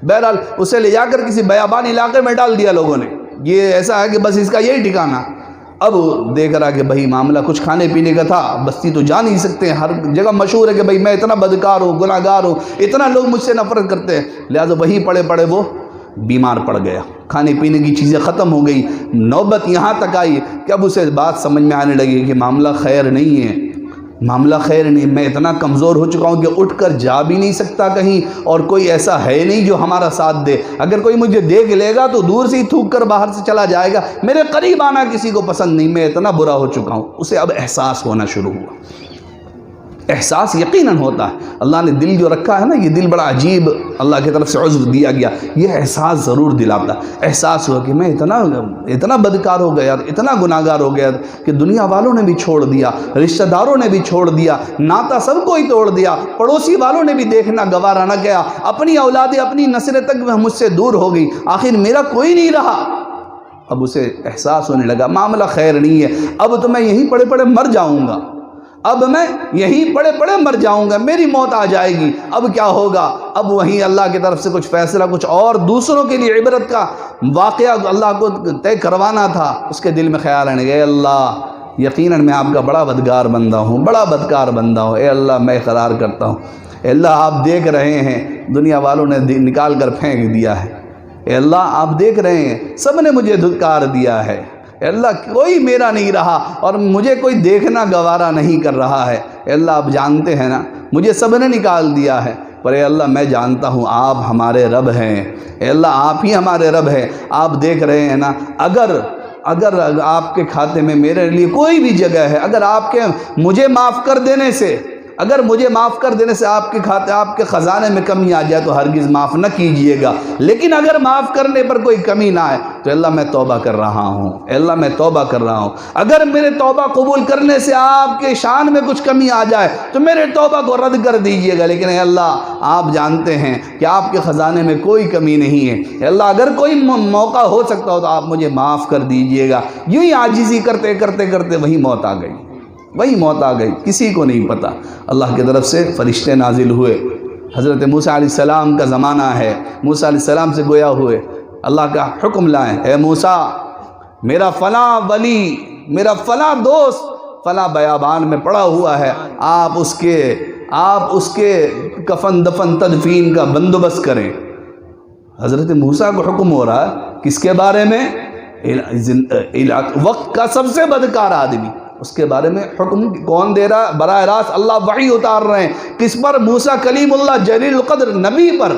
بہرحال اسے لے جا کر کسی بیابان علاقے میں ڈال دیا لوگوں نے، یہ ایسا ہے کہ بس اس کا یہی ٹھکانہ۔ اب دیکھ رہا کہ بھائی معاملہ کچھ کھانے پینے کا تھا، بستی تو جا نہیں سکتے، ہر جگہ مشہور ہے کہ بھائی میں اتنا بدکار ہوں، گناہ گار ہوں، اتنا لوگ مجھ سے نفرت کرتے ہیں، لہٰذا وہی پڑے وہ بیمار پڑ گیا، کھانے پینے کی چیزیں ختم ہو گئی۔ نوبت یہاں تک آئی کہ اب اسے بات سمجھ میں آنے لگی کہ معاملہ خیر نہیں ہے، میں اتنا کمزور ہو چکا ہوں کہ اٹھ کر جا بھی نہیں سکتا کہیں، اور کوئی ایسا ہے نہیں جو ہمارا ساتھ دے، اگر کوئی مجھے دیکھ لے گا تو دور سے ہی تھوک کر باہر سے چلا جائے گا، میرے قریب آنا کسی کو پسند نہیں، میں اتنا برا ہو چکا ہوں۔ اسے اب احساس ہونا شروع ہوا، احساس یقیناً ہوتا ہے، اللہ نے دل جو رکھا ہے نا، یہ دل بڑا عجیب اللہ کی طرف سے عضو دیا گیا، یہ احساس ضرور دلاتا ہے۔ احساس ہوا کہ میں اتنا بدکار ہو گیا، اتنا گناہ گار ہو گیا کہ دنیا والوں نے بھی چھوڑ دیا، رشتہ داروں نے بھی چھوڑ دیا، ناتا سب کو ہی توڑ دیا، پڑوسی والوں نے بھی دیکھنا گوارا نہ کیا، اپنی اولادیں، اپنی نسلیں تک مجھ سے دور ہو گئی، آخر میرا کوئی نہیں رہا۔ اب اسے احساس ہونے لگا معاملہ خیر نہیں ہے، اب تو میں یہیں پڑے مر جاؤں گا، مر جاؤں گا، میری موت آ جائے گی، اب کیا ہوگا؟ اب وہیں اللہ کی طرف سے کچھ فیصلہ، کچھ اور دوسروں کے لیے عبرت کا واقعہ اللہ کو طے کروانا تھا، اس کے دل میں خیال آنے گا، اے اللہ یقیناً میں آپ کا بڑا بدکار بندہ ہوں، اے اللہ میں اقرار کرتا ہوں، اے اللہ آپ دیکھ رہے ہیں دنیا والوں نے نکال کر پھینک دیا ہے، اے اللہ آپ دیکھ رہے ہیں سب نے مجھے دھکار دیا ہے، اے اللہ کوئی میرا نہیں رہا اور مجھے کوئی دیکھنا گوارا نہیں کر رہا ہے، اے اللہ آپ جانتے ہیں نا مجھے سب نے نکال دیا ہے، پر اے اللہ میں جانتا ہوں آپ ہمارے رب ہیں، اے اللہ آپ ہی ہمارے رب ہیں۔ آپ دیکھ رہے ہیں نا، اگر آپ کے کھاتے میں میرے لیے کوئی بھی جگہ ہے، اگر آپ کے مجھے معاف کر دینے سے آپ کے خزانے میں کمی آ جائے تو ہرگز معاف نہ کیجئے گا، لیکن اگر معاف کرنے پر کوئی کمی نہ آئے تو اللہ میں توبہ کر رہا ہوں، اے اللہ میں توبہ کر رہا ہوں۔ اگر میرے توبہ قبول کرنے سے آپ کے شان میں کچھ کمی آ جائے تو میرے توبہ کو رد کر دیجئے گا، لیکن اے اللہ آپ جانتے ہیں کہ آپ کے خزانے میں کوئی کمی نہیں ہے، اے اللہ اگر کوئی موقع ہو سکتا ہو تو آپ مجھے معاف کر دیجئے گا۔ یوں ہی عاجزی کرتے کرتے وہی موت آ گئی، کسی کو نہیں پتا۔ اللہ کی طرف سے فرشتے نازل ہوئے، حضرت موسیٰ علیہ السلام کا زمانہ ہے، موسیٰ علیہ السلام سے گویا ہوئے، اللہ کا حکم لائیں، اے موسیٰ میرا فلاں ولی، میرا فلاں دوست فلاں بیابان میں پڑا ہوا ہے، آپ اس کے کفن دفن تدفین کا بندوبست کریں۔ حضرت موسیٰ کو حکم ہو رہا ہے کس کے بارے میں؟ وقت کا سب سے بدکار آدمی، اس کے بارے میں حکم کون دے رہا ہے؟ براہ راست اللہ وحی اتار رہے ہیں، کس پر؟ موسیٰ کلیم اللہ جلیل القدر نبی پر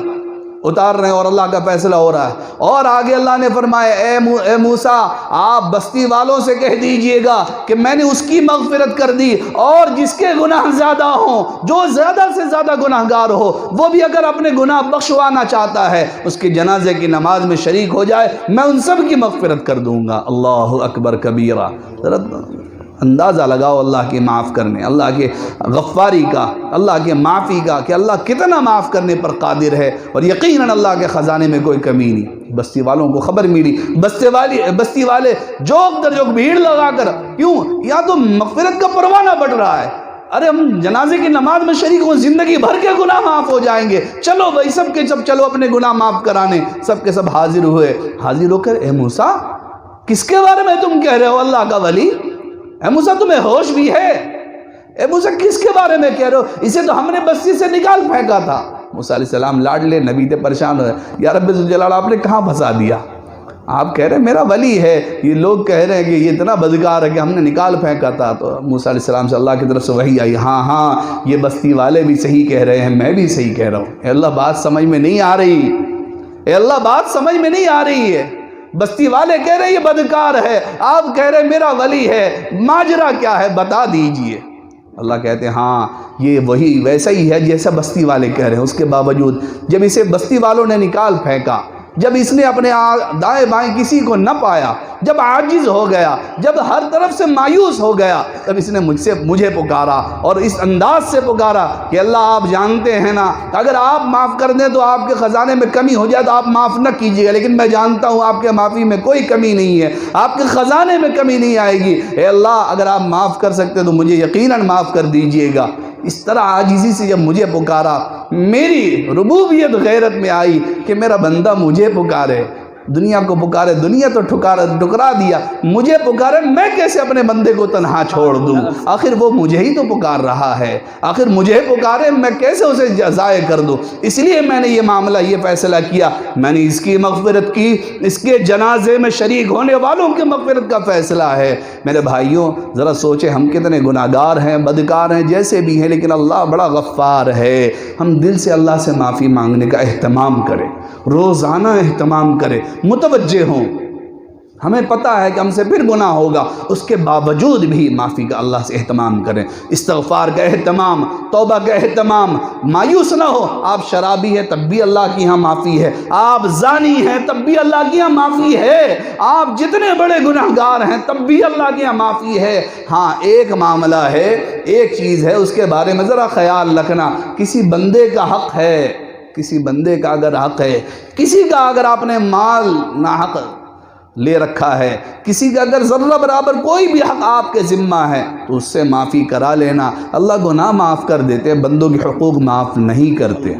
اتار رہے ہیں، اور اللہ کا فیصلہ ہو رہا ہے۔ اور آگے اللہ نے فرمایا اے موسیٰ آپ بستی والوں سے کہہ دیجئے گا کہ میں نے اس کی مغفرت کر دی، اور جس کے گناہ زیادہ ہوں، جو زیادہ سے زیادہ گناہگار ہو، وہ بھی اگر اپنے گناہ بخشوانا چاہتا ہے اس کے جنازے کی نماز میں شریک ہو جائے، میں ان سب کی مغفرت کر دوں گا۔ اللہ اکبر کبیرہ۔ اندازہ لگاؤ اللہ کے معاف کرنے، اللہ کے غفاری کا، اللہ کے معافی کا، کہ اللہ کتنا معاف کرنے پر قادر ہے، اور یقیناً اللہ کے خزانے میں کوئی کمی نہیں۔ بستی والوں کو خبر ملی، بستی والے جوک در جوک بھیڑ لگا کر، کیوں؟ یا تو مغفرت کا پروانہ بٹ رہا ہے، ارے ہم جنازے کی نماز میں شریک ہوں، زندگی بھر کے گناہ معاف ہو جائیں گے، چلو بھائی سب کے سب چلو اپنے گناہ معاف کرانے۔ سب کے سب حاضر ہوئے، حاضر ہو کر اے موسیٰ کس کے بارے میں تم کہہ رہے ہو اللہ کا ولی؟ اے موسیٰ تمہیں ہوش بھی ہے؟ اے موسیٰ کس کے بارے میں کہہ رہے ہو؟ اسے تو ہم نے بستی سے نکال پھینکا تھا۔ موسیٰ علیہ السلام لاڈلے نبی تھے، پریشان ہوئے، یا رب ذوالجلال آپ نے کہاں پھنسا دیا؟ آپ کہہ رہے ہیں میرا ولی ہے، یہ لوگ کہہ رہے ہیں کہ یہ اتنا بدکار ہے کہ ہم نے نکال پھینکا تھا۔ تو موسیٰ علیہ السلام سے اللہ کی طرف سے وحی آئی، ہاں یہ بستی والے بھی صحیح کہہ رہے ہیں، میں بھی صحیح کہہ رہا ہوں۔ اے اللہ بات سمجھ میں نہیں آ رہی، اے اللہ بات سمجھ میں نہیں آ رہی ہے۔ بستی والے کہہ رہے ہیں یہ بدکار ہے، آپ کہہ رہے ہیں میرا ولی ہے، ماجرا کیا ہے بتا دیجئے۔ اللہ کہتے ہیں ہاں یہ وہی ویسا ہی ہے جیسا بستی والے کہہ رہے ہیں۔ اس کے باوجود جب اسے بستی والوں نے نکال پھینکا، جب اس نے اپنے دائیں بائیں کسی کو نہ پایا، جب عاجز ہو گیا، جب ہر طرف سے مایوس ہو گیا، تب اس نے مجھے پکارا، اور اس انداز سے پکارا کہ اللہ آپ جانتے ہیں نا، اگر آپ معاف کر دیں تو آپ کے خزانے میں کمی ہو جائے تو آپ معاف نہ کیجیے گا، لیکن میں جانتا ہوں آپ کے معافی میں کوئی کمی نہیں ہے، آپ کے خزانے میں کمی نہیں آئے گی، اے اللہ اگر آپ معاف کر سکتے تو مجھے یقیناً معاف کر دیجیے گا۔ اس طرح عاجزی سے جب مجھے پکارا، میری ربوبیت غیرت میں آئی کہ میرا بندہ مجھے پکارے، دنیا کو پکارے، دنیا تو ٹھکرا دیا، مجھے پکارے، میں کیسے اپنے بندے کو تنہا چھوڑ دوں؟ آخر وہ مجھے ہی تو پکار رہا ہے، آخر مجھے پکارے، میں کیسے اسے ضائع کر دوں؟ اس لیے میں نے یہ معاملہ، یہ فیصلہ کیا، میں نے اس کی مغفرت کی، اس کے جنازے میں شریک ہونے والوں کی مغفرت کا فیصلہ ہے۔ میرے بھائیوں ذرا سوچیں، ہم کتنے گناہگار ہیں، بدکار ہیں، جیسے بھی ہیں، لیکن اللہ بڑا غفار ہے۔ ہم دل سے اللہ سے معافی مانگنے کا اہتمام کریں، روزانہ اہتمام کریں، متوجہ ہوں۔ ہمیں پتہ ہے کہ ہم سے پھر گناہ ہوگا، اس کے باوجود بھی معافی کا اللہ سے اہتمام کریں، استغفار کا اہتمام، توبہ کا اہتمام۔ مایوس نہ ہو، آپ شرابی ہیں تب بھی اللہ کی یہاں معافی ہے، آپ زانی ہیں تب بھی اللہ کی یہاں معافی ہے، آپ جتنے بڑے گناہگار ہیں تب بھی اللہ کی یہاں معافی ہے۔ ہاں ایک معاملہ ہے، ایک چیز ہے، اس کے بارے میں ذرا خیال رکھنا، کسی بندے کا حق ہے، کسی بندے کا اگر حق ہے، کسی کا اگر آپ نے مال ناحق لے رکھا ہے، کسی کا اگر ذرہ برابر کوئی بھی حق آپ کے ذمہ ہے تو اس سے معافی کرا لینا۔ اللہ گناہ معاف کر دیتے، بندوں کے حقوق معاف نہیں کرتے۔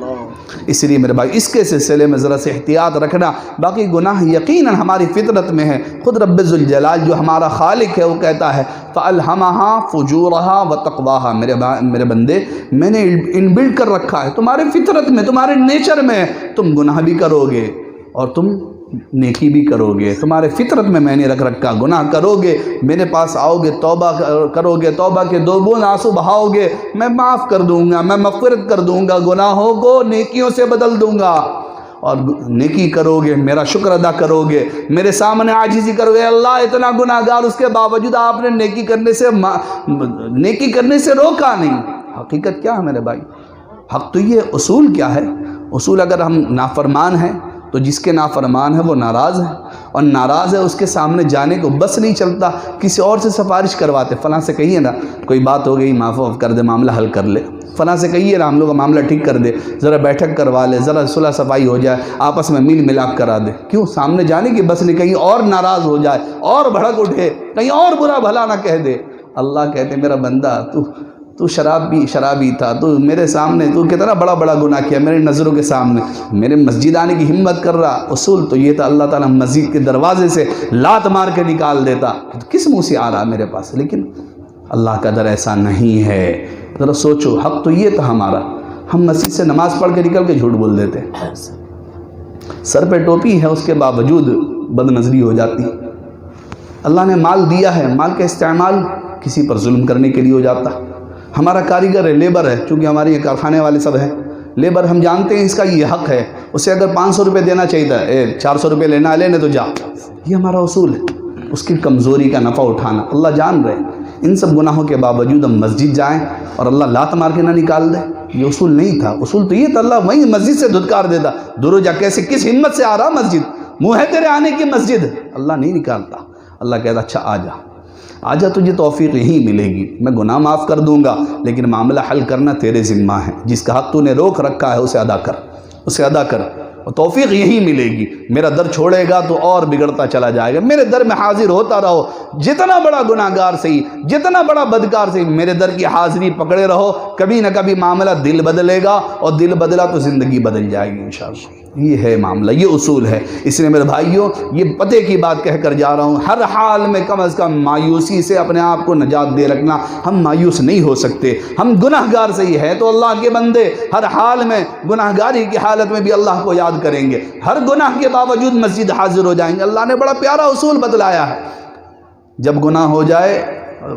اس لیے میرے بھائی اس کے سلسلے میں ذرا سے احتیاط رکھنا۔ باقی گناہ یقیناً ہماری فطرت میں ہے، خود رب ذوالجلال جو ہمارا خالق ہے وہ کہتا ہے فَأَلْهَمَهَا فُجُورَهَا وَتَقْوَاهَا، میرے بندے میں نے ان بلڈ کر رکھا ہے، تمہارے فطرت میں، تمہارے نیچر میں، تم گناہ بھی کرو گے اور تم نیکی بھی کرو گے، تمہارے فطرت میں نے رکھ رکھا، گناہ کرو گے، میرے پاس آؤ گے، توبہ کرو گے، توبہ کے 2 بوند آنسو بہاؤ گے، میں معاف کر دوں گا، میں مغفرت کر دوں گا، گناہوں کو نیکیوں سے بدل دوں گا۔ اور نیکی کرو گے، میرا شکر ادا کرو گے، میرے سامنے عاجزی کرو گے، اللہ اتنا گناہ گار، اس کے باوجود آپ نے نیکی کرنے سے روکا نہیں۔ حقیقت کیا ہے میرے بھائی؟ حق تو یہ اصول کیا ہے؟ اصول اگر ہم نافرمان ہیں تو جس کے نافرمان ہے وہ ناراض ہے، اور ناراض ہے اس کے سامنے جانے کو بس نہیں چلتا، کسی اور سے سفارش کرواتے، فلاں سے کہیے نا کوئی بات ہو گئی، معاف کر دے، معاملہ حل کر لے، فلاں سے کہیے نا ہم لوگ کا معاملہ ٹھیک کر دے، ذرا بیٹھک کروا لے، ذرا صلح صفائی ہو جائے، آپس میں میل ملاپ کرا دے۔ کیوں؟ سامنے جانے کی بس نہیں، کہیں اور ناراض ہو جائے، اور بھڑک اٹھے، کہیں اور برا بھلا نہ کہہ دے۔ اللہ کہتے میرا بندہ تو شرابی تھا، تو میرے سامنے تو کتنا بڑا گناہ کیا میرے نظروں کے سامنے، میرے مسجد آنے کی ہمت کر رہا۔ اصول تو یہ تھا اللہ تعالیٰ مسجد کے دروازے سے لات مار کے نکال دیتا، کس منہ سے آ رہا میرے پاس؟ لیکن اللہ کا در ایسا نہیں ہے۔ ذرا سوچو، حق تو یہ تھا ہمارا، ہم مسجد سے نماز پڑھ کے نکل کے جھوٹ بول دیتے، سر پہ ٹوپی ہے اس کے باوجود بد نظری ہو جاتی۔ اللہ نے مال دیا ہے، مال کا استعمال کسی پر ظلم کرنے کے لیے ہو جاتا۔ ہمارا کاریگر ہے، لیبر ہے، چونکہ ہمارے یہ کارخانے والے سب ہیں لیبر، ہم جانتے ہیں اس کا یہ حق ہے، اسے اگر 500 روپے دینا چاہیے تھا، 400 روپے لینا ہے لینے تو جا، یہ ہمارا اصول ہے۔ اس کی کمزوری کا نفع اٹھانا اللہ جان رہے ہیں۔ ان سب گناہوں کے باوجود ہم مسجد جائیں اور اللہ لات مار کے نہ نکال دے، یہ اصول نہیں تھا۔ اصول تو یہ تھا اللہ وہیں مسجد سے دھتکار دیتا، درو جا کیسے کس ہمت سے آ رہا مسجد، منہ ہے تیرے آنے کی مسجد، اللہ نہیں نکالتا۔ اللہ کہتا اچھا آجا تجھے توفیق یہی ملے گی، میں گناہ معاف کر دوں گا، لیکن معاملہ حل کرنا تیرے ذمہ ہے، جس کا حق تو نے روک رکھا ہے اسے ادا کر، اور توفیق یہی ملے گی۔ میرا در چھوڑے گا تو اور بگڑتا چلا جائے گا، میرے در میں حاضر ہوتا رہو، جتنا بڑا گناہ گار صحیح، جتنا بڑا بدکار صحیح، میرے در کی حاضری پکڑے رہو، کبھی نہ کبھی معاملہ دل بدلے گا، اور دل بدلا تو زندگی بدل جائے گی انشاءاللہ۔ یہ ہے معاملہ، یہ اصول ہے۔ اس لیے میرے بھائیوں، یہ پتے کی بات کہہ کر جا رہا ہوں، ہر حال میں کم از کم مایوسی سے اپنے آپ کو نجات دے رکھنا۔ ہم مایوس نہیں ہو سکتے، ہم گناہ گار سے ہی ہے تو اللہ کے بندے ہر حال میں گناہ گاری کی حالت میں بھی اللہ کو یاد کریں گے، ہر گناہ کے باوجود مسجد حاضر ہو جائیں گے۔ اللہ نے بڑا پیارا اصول بتلایا ہے، جب گناہ ہو جائے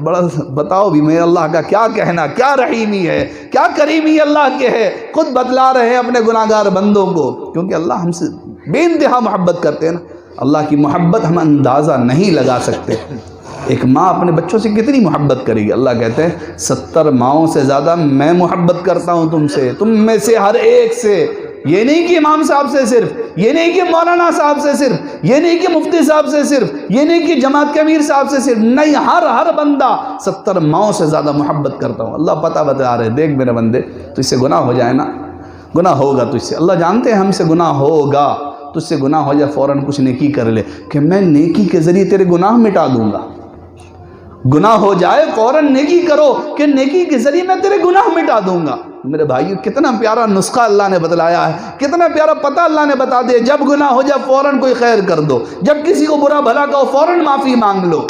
بڑا بتاؤ بھی میں اللہ کا کیا کہنا، کیا رحیمی ہے، کیا کریمی اللہ کے ہے، خود بتلا رہے ہیں اپنے گناہ گار بندوں کو، کیونکہ اللہ ہم سے بے انتہا محبت کرتے ہیں نا۔ اللہ کی محبت ہم اندازہ نہیں لگا سکتے۔ ایک ماں اپنے بچوں سے کتنی محبت کرے گی؟ اللہ کہتے ہیں 70 ماؤں سے زیادہ میں محبت کرتا ہوں تم سے، تم میں سے ہر ایک سے۔ یہ نہیں کہ امام صاحب سے صرف، یہ نہیں کہ مولانا صاحب سے صرف، یہ نہیں کہ مفتی صاحب سے صرف، یہ نہیں کہ جماعت کے امیر صاحب سے صرف، نہیں، ہر بندہ 70 ماؤں سے زیادہ محبت کرتا ہوں۔ اللہ پتہ بتا رہے، دیکھ میرے بندے، تو اس سے گناہ ہو جائے نا، گناہ ہوگا تو اس سے، اللہ جانتے ہیں ہم سے گناہ ہوگا، تو اس سے گناہ ہو جائے فوراً کچھ نیکی کر لے کہ میں نیکی کے ذریعے تیرے گناہ مٹا دوں گا۔ گناہ ہو جائے فوراً نیکی کرو کہ نیکی کے ذریعے میں تیرے گناہ مٹا دوں گا۔ میرے بھائیو، کتنا پیارا نسخہ اللہ نے بتلایا ہے، کتنا پیارا پتہ اللہ نے بتا دیا۔ جب گناہ ہو جائے فوراً کوئی خیر کر دو، جب کسی کو برا بھلا کہو فوراً معافی مانگ لو،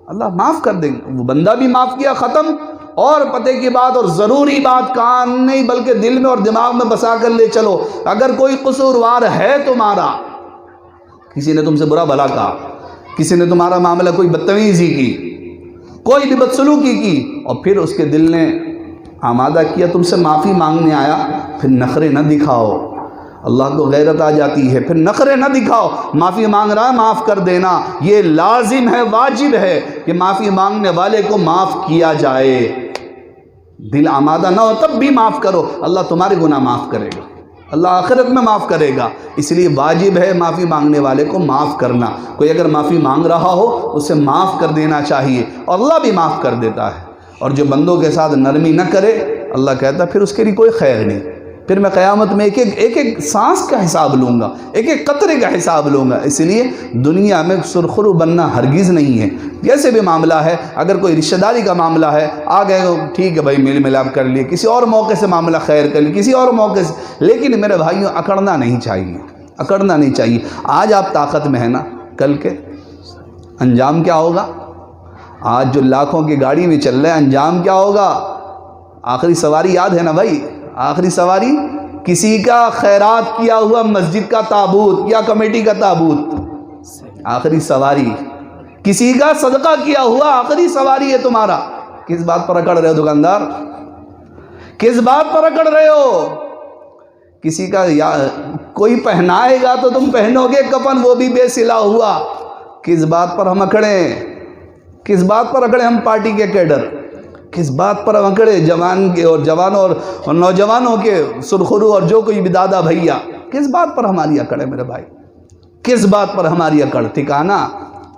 اللہ معاف کر دیں گے۔ وہ بندہ بھی معاف کیا، ختم۔ اور پتے کی بات اور ضروری بات کان نہیں بلکہ دل میں اور دماغ میں بسا کر لے چلو، اگر کوئی قصوروار ہے تمہارا، کسی نے تم سے برا بھلا کہا، کسی نے تمہارا معاملہ کوئی بدتمیزی کی، کوئی بھی بدسلوکی کی، اور پھر اس کے دل نے آمادہ کیا تم سے معافی مانگنے آیا، پھر نخرے نہ دکھاؤ۔ اللہ کو غیرت آ جاتی ہے، پھر نخرے نہ دکھاؤ۔ معافی مانگ رہا ہے، معاف کر دینا، یہ لازم ہے، واجب ہے کہ معافی مانگنے والے کو معاف کیا جائے۔ دل آمادہ نہ ہو تب بھی معاف کرو، اللہ تمہارے گناہ معاف کرے گا، اللہ آخرت میں معاف کرے گا۔ اس لیے واجب ہے معافی مانگنے والے کو معاف کرنا۔ کوئی اگر معافی مانگ رہا ہو اسے معاف کر دینا چاہیے، اور اللہ بھی معاف کر دیتا ہے۔ اور جو بندوں کے ساتھ نرمی نہ کرے، اللہ کہتا ہے پھر اس کے لیے کوئی خیر نہیں، پھر میں قیامت میں ایک سانس کا حساب لوں گا، ایک قطرے کا حساب لوں گا۔ اس لیے دنیا میں سرخرو بننا ہرگز نہیں ہے۔ جیسے بھی معاملہ ہے، اگر کوئی رشتہ داری کا معاملہ ہے، آ گئے ٹھیک ہے بھائی، میل ملاپ کر لیے، کسی اور موقع سے معاملہ خیر کر لیے، کسی اور موقع سے، لیکن میرے بھائیوں اکڑنا نہیں چاہیے، اکڑنا نہیں چاہیے۔ آج آپ طاقت میں ہیں نا، کل کے انجام کیا ہوگا؟ آج جو لاکھوں کی گاڑی میں چل رہے ہیں، انجام کیا ہوگا؟ آخری سواری یاد ہے نا بھائی، آخری سواری کسی کا خیرات کیا ہوا مسجد کا تابوت یا کمیٹی کا تابوت آخری سواری، کسی کا صدقہ کیا ہوا آخری سواری ہے تمہارا۔ کس بات پر اکڑ رہے ہو دکاندار؟ کس بات پر اکڑ رہے ہو؟ کسی کا کوئی پہنائے گا تو تم پہنو گے کفن، وہ بھی بے سلا ہوا۔ کس بات پر ہم اکڑیں؟ کس بات پر اکڑے ہم پارٹی کے کیڈر؟ کس بات پر ہم اکڑے جوان کے اور جوانوں اور نوجوانوں کے سرخرو اور جو کوئی بھی دادا بھیا؟ کس بات پر ہماری اکڑ ہے میرے بھائی؟ کس بات پر ہماری اکڑ؟ ٹھکانہ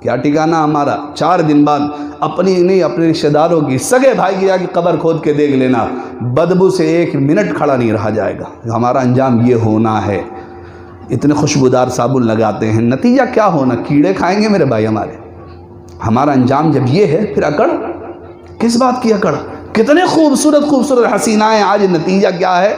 کیا ٹھکانہ ہمارا؟ 4 دن بعد اپنی نہیں اپنے رشتہ داروں کی سگے بھائی کی جا کے قبر کھود کے دیکھ لینا، بدبو سے 1 منٹ کھڑا نہیں رہا جائے گا۔ ہمارا انجام یہ ہونا ہے۔ اتنے خوشبودار صابن لگاتے ہیں، نتیجہ کیا ہونا؟ کیڑے کھائیں گے میرے بھائی ہمارے۔ ہمارا انجام جب یہ ہے پھر اکڑ کس بات کی اکڑ؟ کتنے خوبصورت خوبصورت حسینائیں، آج نتیجہ کیا ہے؟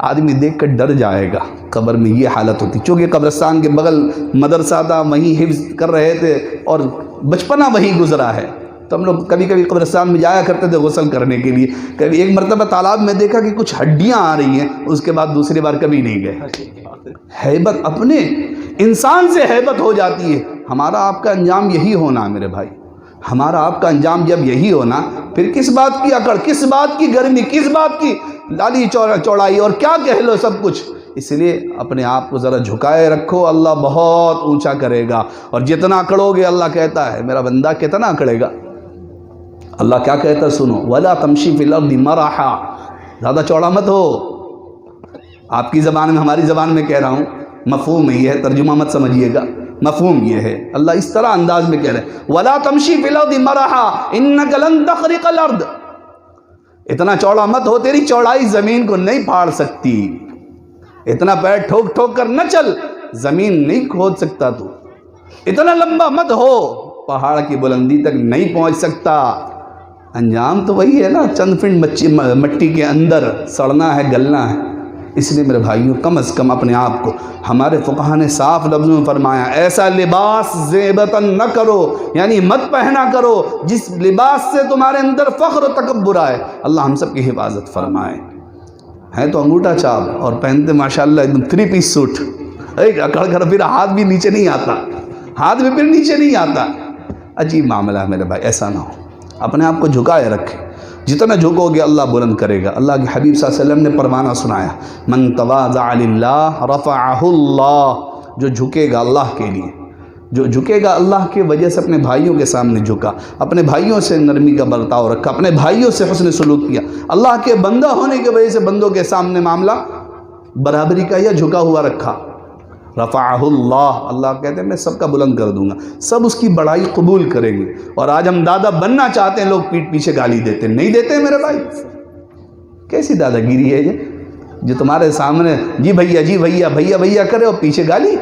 آدمی دیکھ کر ڈر جائے گا۔ قبر میں یہ حالت ہوتی، چونکہ قبرستان کے بغل مدرسہ تھا، وہیں حفظ کر رہے تھے اور بچپنا وہیں گزرا ہے، تو ہم لوگ کبھی کبھی قبرستان میں جایا کرتے تھے غسل کرنے کے لیے۔ کبھی ایک مرتبہ تالاب میں دیکھا کہ کچھ ہڈیاں آ رہی ہیں، اس کے بعد دوسری بار کبھی نہیں گئے۔ ہیبت، اپنے انسان سے ہیبت ہو جاتی ہے۔ ہمارا آپ کا انجام یہی ہونا میرے بھائی، ہمارا آپ کا انجام جب یہی ہونا، پھر کس بات کی اکڑ، کس بات کی گرمی، کس بات کی لالی چوڑائی اور کیا کہہ لو سب کچھ۔ اس لیے اپنے آپ کو ذرا جھکائے رکھو، اللہ بہت اونچا کرے گا۔ اور جتنا اکڑو گے، اللہ کہتا ہے میرا بندہ کتنا اکڑے گا، اللہ کیا کہتا ہے سنو، وَلَا تَمْشِي فِي الْأَرْضِ مَرَحًا، زیادہ چوڑا مت ہو۔ آپ کی زبان میں، ہماری زبان میں کہہ رہا ہوں، مفہوم یہ ہے، ترجمہ مت سمجھیے گا، مفہوم یہ ہے۔ اللہ اس طرح انداز میں کہہ رہے ہیں وَلَا تَمْشِي فِي الْأَرْضِ مَرَحًا إِنَّكَ لَن تَخْرِقَ الْأَرْضَ، اتنا چوڑا مت ہو، تیری چوڑائی زمین کو نہیں پھاڑ سکتی۔ اتنا پیر ٹھوک ٹھوک کر نہ چل، زمین نہیں کھود سکتا تو۔ اتنا لمبا مت ہو، پہاڑ کی بلندی تک نہیں پہنچ سکتا۔ انجام تو وہی ہے نا، چند فٹ مٹی کے اندر سڑنا ہے، گلنا ہے۔ اس لیے میرے بھائیوں، کم از کم اپنے آپ کو، ہمارے فقہا نے صاف لفظوں میں فرمایا، ایسا لباس زیبتاً نہ کرو، یعنی مت پہنا کرو جس لباس سے تمہارے اندر فخر و تکبر آئے۔ اللہ ہم سب کی حفاظت فرمائے۔ ہے تو انگوٹھا چھاپ اور پہنتے ماشاءاللہ ایک دم 3 پیس سوٹ، ایک اکڑ کر پھر ہاتھ بھی نیچے نہیں آتا، ہاتھ بھی پھر نیچے نہیں آتا۔ عجیب معاملہ ہے میرے بھائی، ایسا نہ ہو، اپنے آپ کو جھکائے رکھے۔ جتنا جھکو گے اللہ بلند کرے گا۔ اللہ کے حبیب صلی اللہ علیہ وسلم نے فرمانا سنایا، من تواضع للہ رفعہ اللہ، جو جھکے گا اللہ کے لیے، جو جھکے گا اللہ کی وجہ سے، اپنے بھائیوں کے سامنے جھکا، اپنے بھائیوں سے نرمی کا برتاؤ رکھا، اپنے بھائیوں سے حسن سلوک کیا، اللہ کے بندہ ہونے کی وجہ سے بندوں کے سامنے معاملہ برابری کا یا جھکا ہوا رکھا، رفعہ اللہ، اللہ کہتے ہیں میں سب کا بلند کر دوں گا، سب اس کی بڑائی قبول کریں گے۔ اور آج ہم دادا بننا چاہتے ہیں، لوگ پیٹھ پیچھے گالی دیتے ہیں، نہیں دیتے میرے بھائی؟ کیسی دادا گیری ہے یہ، جو تمہارے سامنے جی بھیا جی بھیا بھیا بھیا کرے اور پیچھے گالی؟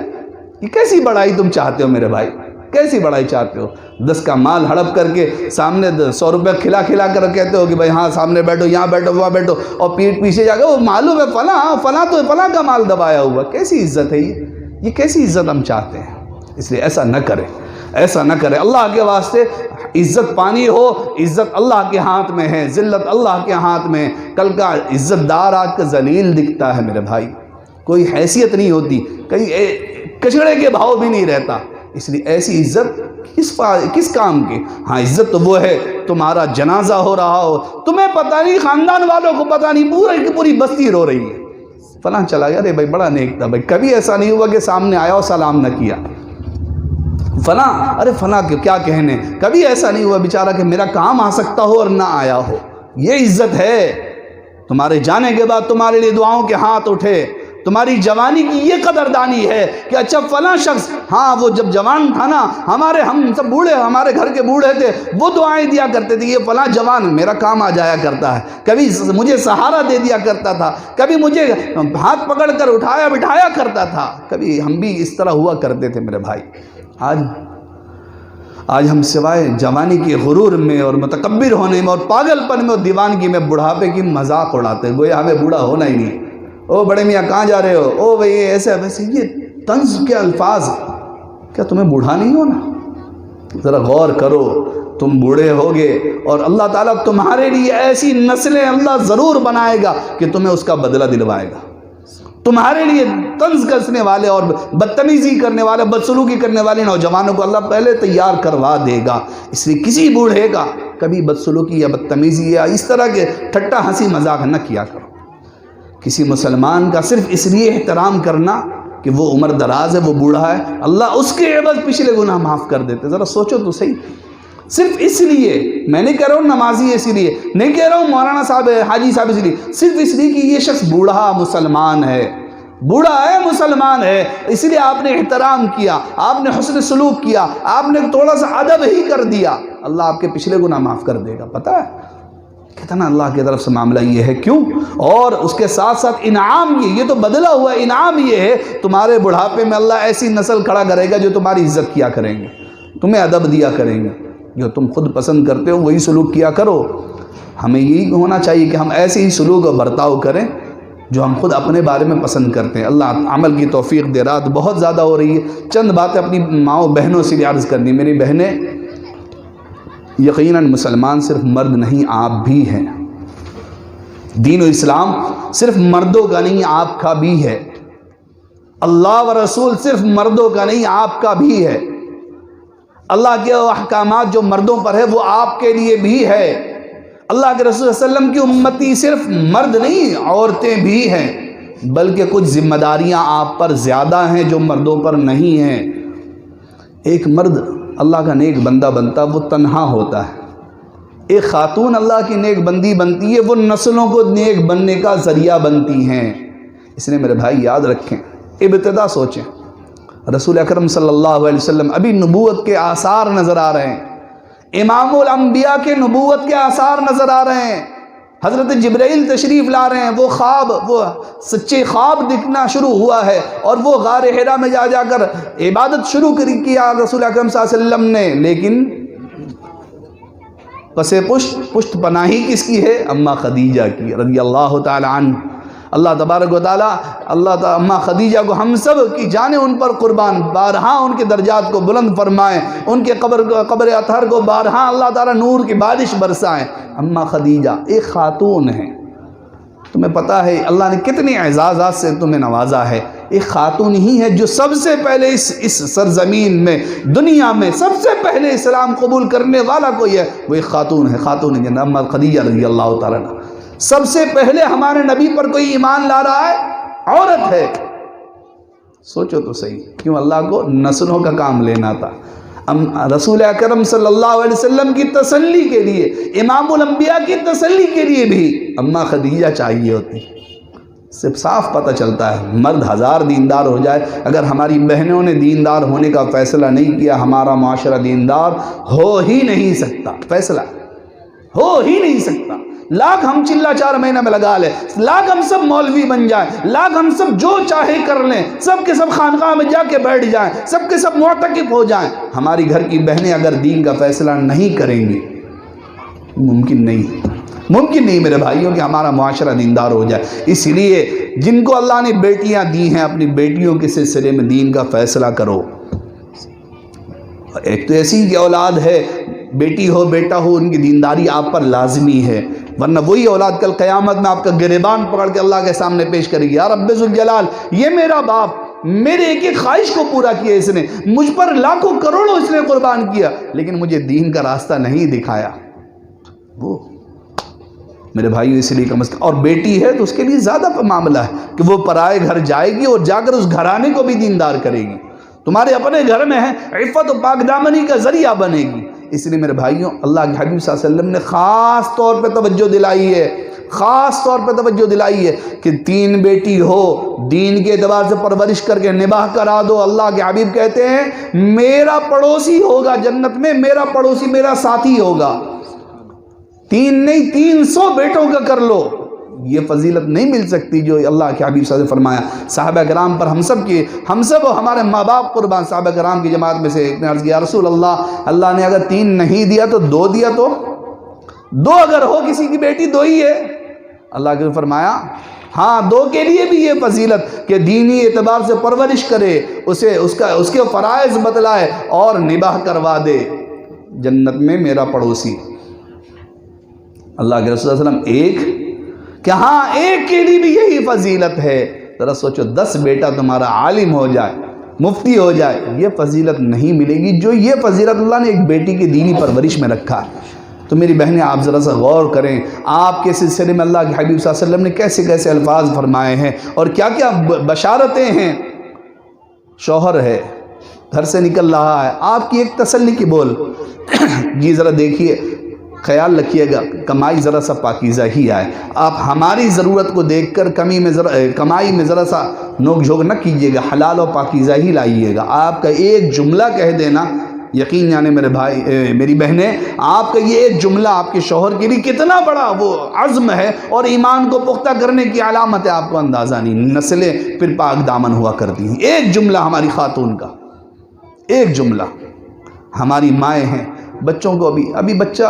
یہ کیسی بڑائی تم چاہتے ہو میرے بھائی؟ کیسی بڑائی چاہتے ہو؟ 10 کا مال ہڑپ کر کے سامنے 100 روپے کھلا کھلا کر کہتے ہو کہ بھائی ہاں سامنے بیٹھو، یہاں بیٹھو، وہاں بیٹھو، اور پیٹھ پیچھے جا کے وہ معلوم ہے فلاں تو فلاں کا مال دبایا ہوا۔ کیسی عزت ہے یہ کیسی عزت ہم چاہتے ہیں؟ اس لیے ایسا نہ کرے، ایسا نہ کرے۔ اللہ کے واسطے عزت پانی ہو، عزت اللہ کے ہاتھ میں ہے، ذلت اللہ کے ہاتھ میں۔ کل کا عزت دار آج کا ذلیل دکھتا ہے میرے بھائی، کوئی حیثیت نہیں ہوتی، کہیں کچڑے کے بھاؤ بھی نہیں رہتا۔ اس لیے ایسی عزت کس کام کی؟ ہاں عزت تو وہ ہے تمہارا جنازہ ہو رہا ہو، تمہیں پتہ نہیں، خاندان والوں کو پتہ نہیں، پوری کی پوری بستی رو رہی ہے، فلاں چلا گیا، ارے بھائی بڑا نیک تھا بھائی، کبھی ایسا نہیں ہوا کہ سامنے آیا اور سلام نہ کیا، فلاں ارے فلاں کیا کہنے، کبھی ایسا نہیں ہوا بیچارہ کہ میرا کام آ سکتا ہو اور نہ آیا ہو۔ یہ عزت ہے، تمہارے جانے کے بعد تمہارے لیے دعاؤں کے ہاتھ اٹھے، تمہاری جوانی کی یہ قدردانی ہے کہ اچھا فلاں شخص، ہاں وہ جب جوان تھا نا، ہم سب بوڑھے، ہمارے گھر کے بوڑھے تھے، وہ دعائیں دیا کرتے تھے، یہ فلاں جوان میرا کام آ جایا کرتا ہے، کبھی مجھے سہارا دے دیا کرتا تھا، کبھی مجھے ہاتھ پکڑ کر اٹھایا بٹھایا کرتا تھا، کبھی ہم بھی اس طرح ہوا کرتے تھے میرے بھائی۔ آج ہم سوائے جوانی کے غرور میں اور متکبر ہونے میں اور پاگل پن میں اور دیوانگی میں بڑھاپے کی مذاق اڑاتے ہیں، گویا ہمیں بوڑھا ہونا ہی نہیں۔ او بڑے میاں کہاں جا رہے ہو، او بھئی ایسے ویسے، یہ طنز کے الفاظ، کیا تمہیں بوڑھا نہیں ہونا؟ ذرا غور کرو، تم بوڑھے ہوگے اور اللہ تعالیٰ تمہارے لیے ایسی نسلیں اللہ ضرور بنائے گا کہ تمہیں اس کا بدلہ دلوائے گا۔ تمہارے لیے طنز کسنے والے اور بدتمیزی کرنے والے، بدسلوکی کرنے والے نوجوانوں کو اللہ پہلے تیار کروا دے گا۔ اس لیے کسی بوڑھے کا کبھی بدسلوکی یا بدتمیزی یا اس طرح کے ٹھٹا ہنسی مذاق نہ کیا کرو۔ کسی مسلمان کا صرف اس لیے احترام کرنا کہ وہ عمر دراز ہے، وہ بوڑھا ہے، اللہ اس کے عوض پچھلے گناہ معاف کر دیتے۔ ذرا سوچو تو صحیح، صرف اس لیے، میں نہیں کہہ رہا ہوں نمازی ہے اسی لیے، نہیں کہہ رہا ہوں مولانا صاحب ہے، حاجی صاحب اس لیے، صرف اس لیے کہ یہ شخص بوڑھا مسلمان ہے، بوڑھا ہے مسلمان ہے، اس لیے آپ نے احترام کیا، آپ نے حسن سلوک کیا، آپ نے تھوڑا سا ادب ہی کر دیا، اللہ آپ کے پچھلے گناہ معاف کر دے گا۔ پتہ ہے کتنا اللہ کی طرف سے معاملہ یہ ہے، کیوں؟ اور اس کے ساتھ ساتھ انعام یہ تو بدلہ ہوا انعام یہ ہے، تمہارے بڑھاپے میں اللہ ایسی نسل کھڑا کرے گا جو تمہاری عزت کیا کریں گے، تمہیں ادب دیا کریں گے، جو تم خود پسند کرتے ہو وہی سلوک کیا کرو۔ ہمیں یہی ہونا چاہیے کہ ہم ایسے ہی سلوک و برتاؤ کریں جو ہم خود اپنے بارے میں پسند کرتے ہیں۔ اللہ عمل کی توفیق دے، رات بہت زیادہ ہو رہی ہے، چند باتیں اپنی ماؤں بہنوں سے بھی عرض کرنی۔ میری بہنیں، یقیناً مسلمان صرف مرد نہیں آپ بھی ہیں، دین و اسلام صرف مردوں کا نہیں آپ کا بھی ہے، اللہ و رسول صرف مردوں کا نہیں آپ کا بھی ہے، اللہ کے احکامات جو مردوں پر ہے وہ آپ کے لیے بھی ہے، اللہ کے رسول صلی اللہ علیہ وسلم کی امتی صرف مرد نہیں عورتیں بھی ہیں، بلکہ کچھ ذمہ داریاں آپ پر زیادہ ہیں جو مردوں پر نہیں ہیں۔ ایک مرد اللہ کا نیک بندہ بنتا وہ تنہا ہوتا ہے، ایک خاتون اللہ کی نیک بندی بنتی ہے وہ نسلوں کو نیک بننے کا ذریعہ بنتی ہیں۔ اس لیے میرے بھائی یاد رکھیں، ابتدا سوچیں، رسول اکرم صلی اللہ علیہ وسلم ابھی نبوت کے آثار نظر آ رہے ہیں، امام الانبیاء کے نبوت کے آثار نظر آ رہے ہیں، حضرت جبرائیل تشریف لا رہے ہیں، وہ خواب، وہ سچے خواب دکھنا شروع ہوا ہے، اور وہ غار حرا میں جا کر عبادت شروع کیا رسول اکرم صلی اللہ علیہ وسلم نے، لیکن پس پشت پناہی کس کی ہے؟ اماں خدیجہ کی رضی اللہ تعالی عنہ۔ اللہ تبارک و تعالی اماں خدیجہ کو ہم سب کی جانیں ان پر قربان، بارہا ان کے درجات کو بلند فرمائیں، ان کے قبر اطہر کو بارہا اللہ تعالی نور کی بارش برسائیں۔ اماں خدیجہ ایک خاتون ہے، تمہیں پتہ ہے اللہ نے کتنے اعزازات سے تمہیں نوازا ہے، ایک خاتون ہی ہے جو سب سے پہلے اس سرزمین میں، دنیا میں سب سے پہلے اسلام قبول کرنے والا کوئی ہے وہ ایک خاتون ہے، خاتون جنت اماں خدیجہ رضی اللہ تعالیٰ عنہ۔ سب سے پہلے ہمارے نبی پر کوئی ایمان لا رہا ہے عورت ہے۔ سوچو تو صحیح، کیوں اللہ کو نسلوں کا کام لینا تھا، رسول اکرم صلی اللہ علیہ وسلم کی تسلی کے لیے، امام الانبیاء کی تسلی کے لیے بھی اماں خدیجہ چاہیے ہوتی۔ صرف صاف پتہ چلتا ہے مرد ہزار دیندار ہو جائے، اگر ہماری بہنوں نے دیندار ہونے کا فیصلہ نہیں کیا، ہمارا معاشرہ دیندار ہو ہی نہیں سکتا، فیصلہ ہو ہی نہیں سکتا۔ لاکھ ہم چلا 4 مہینہ میں لگا لیں، لاکھ ہم سب مولوی بن جائیں، لاکھ ہم سب جو چاہے کر لیں، سب کے سب خانقاہ میں جا کے بیٹھ جائیں، سب کے سب معتکف ہو جائیں، ہماری گھر کی بہنیں اگر دین کا فیصلہ نہیں کریں گی، ممکن نہیں میرے بھائیوں کہ ہمارا معاشرہ دیندار ہو جائے۔ اس لیے جن کو اللہ نے بیٹیاں دی ہیں، اپنی بیٹیوں کے سلسلے میں دین کا فیصلہ کرو۔ ایک تو ایسی کی اولاد ہے، بیٹی ہو بیٹا ہو، ان کی دینداری آپ پر لازمی ہے، ورنہ وہی اولاد کل قیامت میں آپ کا گریبان پکڑ کے اللہ کے سامنے پیش کرے گی، یا رب ذوالجلال، یہ میرا باپ میرے ایک ایک خواہش کو پورا کیا، اس نے مجھ پر لاکھوں کروڑوں اس نے قربان کیا، لیکن مجھے دین کا راستہ نہیں دکھایا۔ وہ میرے بھائیو اس لیے کم از کم، اور بیٹی ہے تو اس کے لیے زیادہ معاملہ ہے کہ وہ پرائے گھر جائے گی اور جا کر اس گھرانے کو بھی دیندار کرے گی، تمہارے اپنے گھر میں ہے عفت و پاک دامنی کا ذریعہ بنے گی۔ اس لیے میرے بھائیوں اللہ کے حبیب صلی اللہ علیہ وسلم نے خاص طور پہ توجہ دلائی ہے کہ 3 بیٹی ہو، دین کے اعتبار سے پرورش کر کے نباہ کرا دو۔ اللہ کے حبیب کہتے ہیں میرا پڑوسی ہوگا جنت میں، میرا پڑوسی میرا ساتھی ہوگا۔ 3 نہیں 300 بیٹوں کا کر لو، یہ فضیلت نہیں مل سکتی جو اللہ کے حبیب صلی اللہ علیہ وسلم نے فرمایا۔ صحابہ کرام پر ہم سب ہمارے ماں باپ قربان، صحابہ کرام کی جماعت میں سے ایک نے عرض کیا، رسول اللہ نے اگر 3 نہیں دیا تو 2 دیا تو 2 اگر ہو کسی کی بیٹی 2 ہی ہے۔ اللہ کے فرمایا ہاں 2 کے لیے بھی یہ فضیلت کہ دینی اعتبار سے پرورش کرے، اس کے فرائض بتلائے اور نباہ کروا دے، جنت میں میرا پڑوسی۔ اللہ کے رسول صلی اللہ علیہ وسلم کہ ہاں ایک کے لیے بھی یہی فضیلت ہے ذرا سوچو 10 بیٹا تمہارا عالم ہو جائے، مفتی ہو جائے، یہ فضیلت نہیں ملے گی جو یہ فضیلت اللہ نے ایک بیٹی کی دینی پرورش میں رکھا ہے۔ تو میری بہنیں آپ ذرا سا غور کریں، آپ کے سلسلے میں اللہ کے حبیب صلی اللہ علیہ وسلم نے کیسے کیسے الفاظ فرمائے ہیں اور کیا کیا بشارتیں ہیں۔ شوہر ہے، گھر سے نکل رہا ہے، آپ کی ایک تسلی کی بول جی ذرا دیکھیے، خیال رکھیے گا کمائی ذرا سا پاکیزہ ہی آئے۔ آپ ہماری ضرورت کو دیکھ کر کمائی میں ذرا سا نوک جھوک نہ کیجیے گا، حلال و پاکیزہ ہی لائیے گا۔ آپ کا ایک جملہ کہہ دینا، یقین جانے میرے بھائی میری بہنیں، آپ کا یہ ایک جملہ آپ کے شوہر کے لیے کتنا بڑا وہ عزم ہے اور ایمان کو پختہ کرنے کی علامت ہے، آپ کو اندازہ نہیں۔ نسلیں پھر پاک دامن ہوا کرتی ہیں۔ ایک جملہ ہماری خاتون کا، ایک جملہ۔ ہماری مائیں ہیں، بچوں کو ابھی بچہ،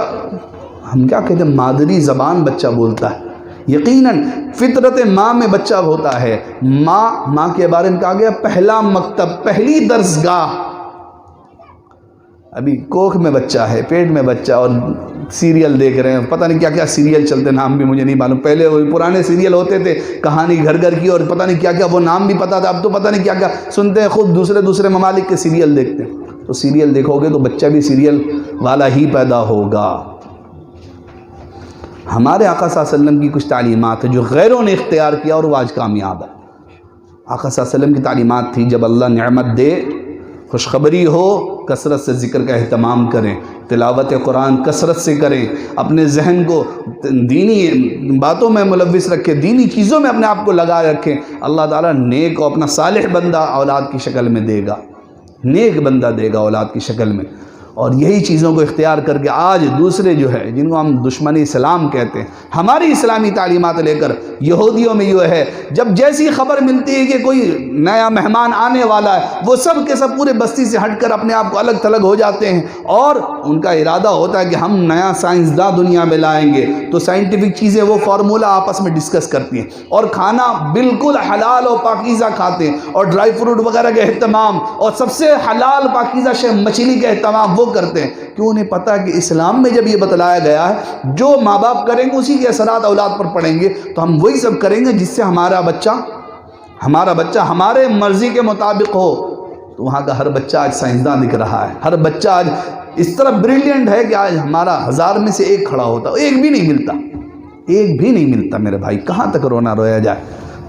ہم کیا کہتے ہیں، مادری زبان بچہ بولتا ہے۔ یقیناً فطرت ماں میں بچہ ہوتا ہے۔ ماں کے بارے میں کہا گیا پہلا مکتب، پہلی درسگاہ۔ ابھی کوکھ میں بچہ ہے، پیٹ میں بچہ، اور سیریل دیکھ رہے ہیں، پتہ نہیں کیا کیا سیریل چلتے، نام بھی مجھے نہیں معلوم۔ پہلے وہ پرانے سیریل ہوتے تھے، کہانی گھر گھر کی، اور پتہ نہیں کیا کیا، وہ نام بھی پتہ تھا، اب تو پتہ نہیں کیا کیا سنتے ہیں، خود دوسرے ممالک کے سیریل دیکھتے ہیں۔ تو سیریل دیکھو گے تو بچہ بھی سیریل والا ہی پیدا ہوگا۔ ہمارے آقا صلی اللہ علیہ وسلم کی کچھ تعلیمات ہیں جو غیروں نے اختیار کیا اور وہ آج کامیاب ہے۔ آقا صلی اللہ علیہ وسلم کی تعلیمات تھی، جب اللہ نعمت دے، خوشخبری ہو، کثرت سے ذکر کا اہتمام کریں، تلاوت قرآن کثرت سے کریں، اپنے ذہن کو دینی باتوں میں ملوث رکھیں، دینی چیزوں میں اپنے آپ کو لگا رکھیں۔ اللہ تعالیٰ نیک اور اپنا صالح بندہ اولاد کی شکل میں دے گا، نیک بندہ دے گا اولاد کی شکل میں۔ اور یہی چیزوں کو اختیار کر کے آج دوسرے جو ہے، جن کو ہم دشمن اسلام کہتے ہیں، ہماری اسلامی تعلیمات لے کر یہودیوں میں یہ ہے، جب جیسی خبر ملتی ہے کہ کوئی نیا مہمان آنے والا ہے، وہ سب کے سب پورے بستی سے ہٹ کر اپنے آپ کو الگ تھلگ ہو جاتے ہیں، اور ان کا ارادہ ہوتا ہے کہ ہم نیا سائنسداں دنیا میں لائیں گے۔ تو سائنٹیفک چیزیں وہ فارمولہ آپس میں ڈسکس کرتی ہیں، اور کھانا بالکل حلال و پاکیزہ کھاتے ہیں، اور ڈرائی فروٹ وغیرہ کا اہتمام، اور سب سے حلال پاکیزہ مچھلی کا اہتمام وہ کرتے ہیں، کیوں انہیں پتہ کہ اسلام میں جب یہ بتلایا گیا ہے جو ماں باپ کریں گے اسی کے اثرات اولاد پر پڑیں گے، تو ہم وہی سب کریں گے جس سے ہمارا بچہ ہمارے مرضی کے مطابق ہو۔ تو وہاں کا ہر بچہ آج سائنسداں دکھ رہا ہے، ہر بچہ آج اس طرح بریلینٹ ہے کہ آج ہمارا 1000 میں سے ایک کھڑا ہوتا، ایک بھی نہیں ملتا میرے بھائی۔ کہاں تک رونا رویا جائے؟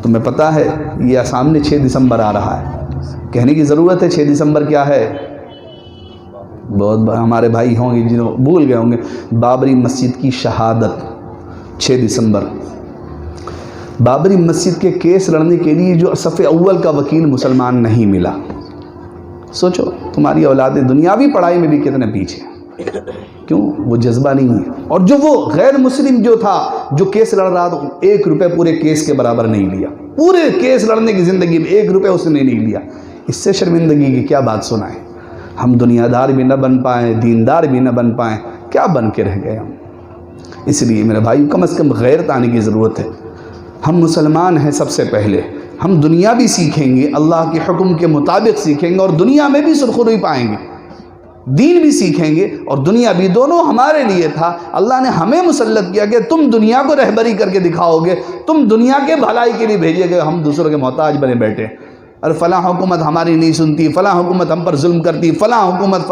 تمہیں پتہ ہے یہ سامنے 6 دسمبر آ رہا ہے، کہنے کی ضرورت ہے 6 دسمبر کیا ہے؟ بہت ہمارے بھائی ہوں گے جنہوں بھول گئے ہوں گے، بابری مسجد کی شہادت 6 دسمبر۔ بابری مسجد کے کیس لڑنے کے لیے جو صف اول کا وکیل مسلمان نہیں ملا۔ سوچو تمہاری اولادیں دنیاوی پڑھائی میں بھی کتنے پیچھے ہیں، کیوں؟ وہ جذبہ نہیں ہے۔ اور جو وہ غیر مسلم جو تھا، جو کیس لڑ رہا تھا، 1 روپے پورے کیس کے برابر نہیں لیا، پورے کیس لڑنے کی زندگی میں 1 روپے اس نے نہیں لیا۔ اس سے شرمندگی کی کیا بات سنائیں؟ ہم دنیا دار بھی نہ بن پائیں، دیندار بھی نہ بن پائیں، کیا بن کے رہ گئے ہم؟ اس لیے میرے بھائی کم از کم غیرت آنے کی ضرورت ہے۔ ہم مسلمان ہیں، سب سے پہلے ہم دنیا بھی سیکھیں گے، اللہ کے حکم کے مطابق سیکھیں گے، اور دنیا میں بھی سرخروئی پائیں گے، دین بھی سیکھیں گے اور دنیا بھی، دونوں ہمارے لیے تھا۔ اللہ نے ہمیں مسلط کیا کہ تم دنیا کو رہبری کر کے دکھاؤ گے، تم دنیا کے بھلائی کے لیے بھیجے گئے، ہم دوسروں کے محتاج بنے بیٹھے۔ اور فلاں حکومت ہماری نہیں سنتی، فلاں حکومت ہم پر ظلم کرتی، فلاں حکومت،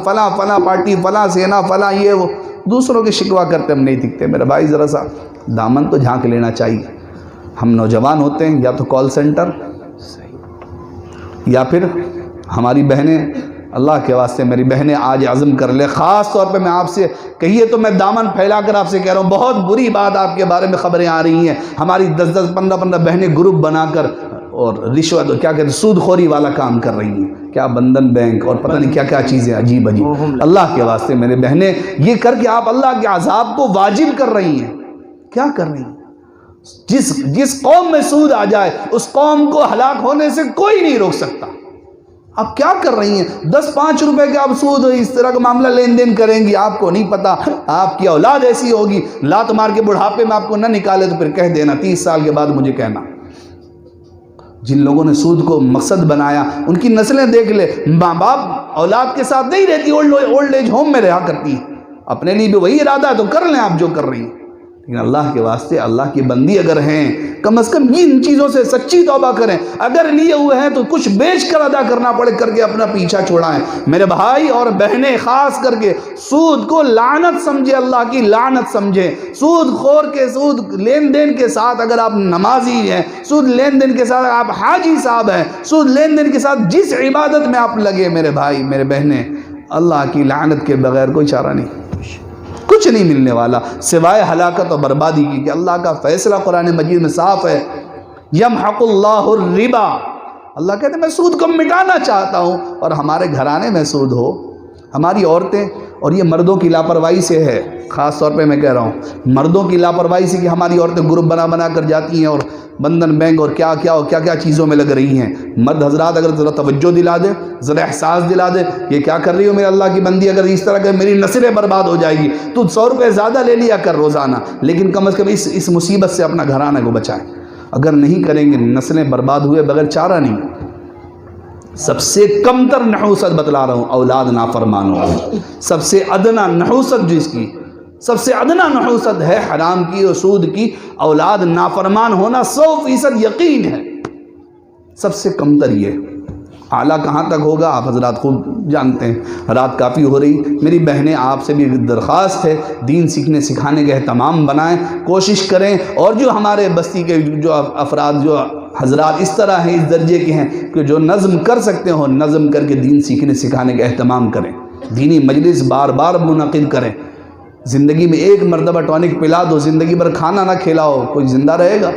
فلاں پارٹی، فلاں سینا، فلاں یہ وہ، دوسروں کے شکوہ کرتے ہم نہیں دکھتے۔ میرا بھائی ذرا سا دامن تو جھانک لینا چاہیے۔ ہم نوجوان ہوتے ہیں، یا تو کال سینٹر، یا پھر ہماری بہنیں، اللہ کے واسطے میری بہنیں آج عزم کر لیں، خاص طور پہ میں آپ سے کہیے تو میں دامن پھیلا کر آپ سے کہہ رہا ہوں، بہت بری بات آپ کے بارے میں خبریں آ رہی ہیں، ہماری 10-10 15-15 بہنیں گروپ بنا کر اور رشوت، کیا کہتے ہیں، سود خوری والا کام کر رہی ہیں، کیا بندھن بینک اور پتہ نہیں کیا کیا چیزیں عجیب عجیب۔ اللہ کے واسطے میرے بہنیں یہ کر کے آپ اللہ کے عذاب کو واجب کر رہی ہیں، کیا کر رہی ہیں؟ جس قوم میں سود آ جائے اس قوم کو ہلاک ہونے سے کوئی نہیں روک سکتا۔ آپ کیا کر رہی ہیں؟ 10-5 روپے کے آپ سود اس طرح کا معاملہ لین دین کریں گی، آپ کو نہیں پتا آپ کی اولاد ایسی ہوگی، لات مار کے بڑھاپے میں آپ کو نہ نکالے تو پھر کہہ دینا 30 سال کے بعد مجھے کہنا۔ جن لوگوں نے سود کو مقصد بنایا ان کی نسلیں دیکھ لے، ماں باپ اولاد کے ساتھ نہیں رہتی، اولڈ ایج ہوم میں رہا کرتی ہیں، اپنے لیے بھی وہی ارادہ ہے تو کر لیں آپ جو کر رہی ہیں، لیکن اللہ کے واسطے اللہ کی بندی اگر ہیں کم از کم ان چیزوں سے سچی توبہ کریں. اگر لیے ہوئے ہیں تو کچھ بیچ کر ادا کرنا پڑے کر کے اپنا پیچھا چھوڑائیں. میرے بھائی اور بہنیں خاص کر کے سود کو لعنت سمجھے, اللہ کی لعنت سمجھیں. سود خور کے سود لین دین کے ساتھ اگر آپ نمازی ہیں, سود لین دین کے ساتھ آپ حاجی صاحب ہیں, سود لین دین کے ساتھ جس عبادت میں آپ لگے میرے بھائی میرے بہنیں, اللہ کی لعنت کے بغیر کوئی چارہ نہیں, کچھ نہیں ملنے والا سوائے ہلاکت اور بربادی کی. کہ اللہ کا فیصلہ قرآن مجید میں صاف ہے, یمحق اللہ الربا. اللہ کہتے ہیں میں سود کو مٹانا چاہتا ہوں, اور ہمارے گھرانے میں سود ہو, ہماری عورتیں, اور یہ مردوں کی لاپرواہی سے ہے, خاص طور پہ میں کہہ رہا ہوں مردوں کی لاپرواہی سے, کہ ہماری عورتیں گروپ بنا بنا کر جاتی ہیں اور بندھن بینک اور کیا چیزوں میں لگ رہی ہیں. مرد حضرات اگر ذرا توجہ دلا دے, ذرا احساس دلا دے, یہ کیا کر رہی ہو میرے اللہ کی بندی, اگر اس طرح کہ میری نسلیں برباد ہو جائے گی تو 100 روپے زیادہ لے لیا کر روزانہ, لیکن کم از کم اس مصیبت سے اپنا گھرانہ کو بچائیں. اگر نہیں کریں گے نسلیں برباد ہوئے بغیر چارہ نہیں. سب سے کم تر نحوست بتلا رہا ہوں, اولاد نافرمان ہو. سب سے ادنا نحوست جس کی سب سے ادنا نحوست ہے حرام کی اور سود کی, اولاد نافرمان ہونا 100% یقین ہے. سب سے کم تر یہ. اعلیٰ کہاں تک ہوگا آپ حضرات خوب جانتے ہیں. رات کافی ہو رہی, میری بہنیں آپ سے بھی درخواست ہے دین سیکھنے سکھانے کا اہتمام بنائیں, کوشش کریں. اور جو ہمارے بستی کے جو افراد جو حضرات اس طرح ہیں, اس درجے کے ہیں کہ جو نظم کر سکتے ہو, نظم کر کے دین سیکھنے سکھانے کا اہتمام کریں. دینی مجلس بار بار منعقد کریں. زندگی میں ایک مرتبہ ٹونک پلا دو, زندگی بھر کھانا نہ کھلاؤ, کوئی زندہ رہے گا؟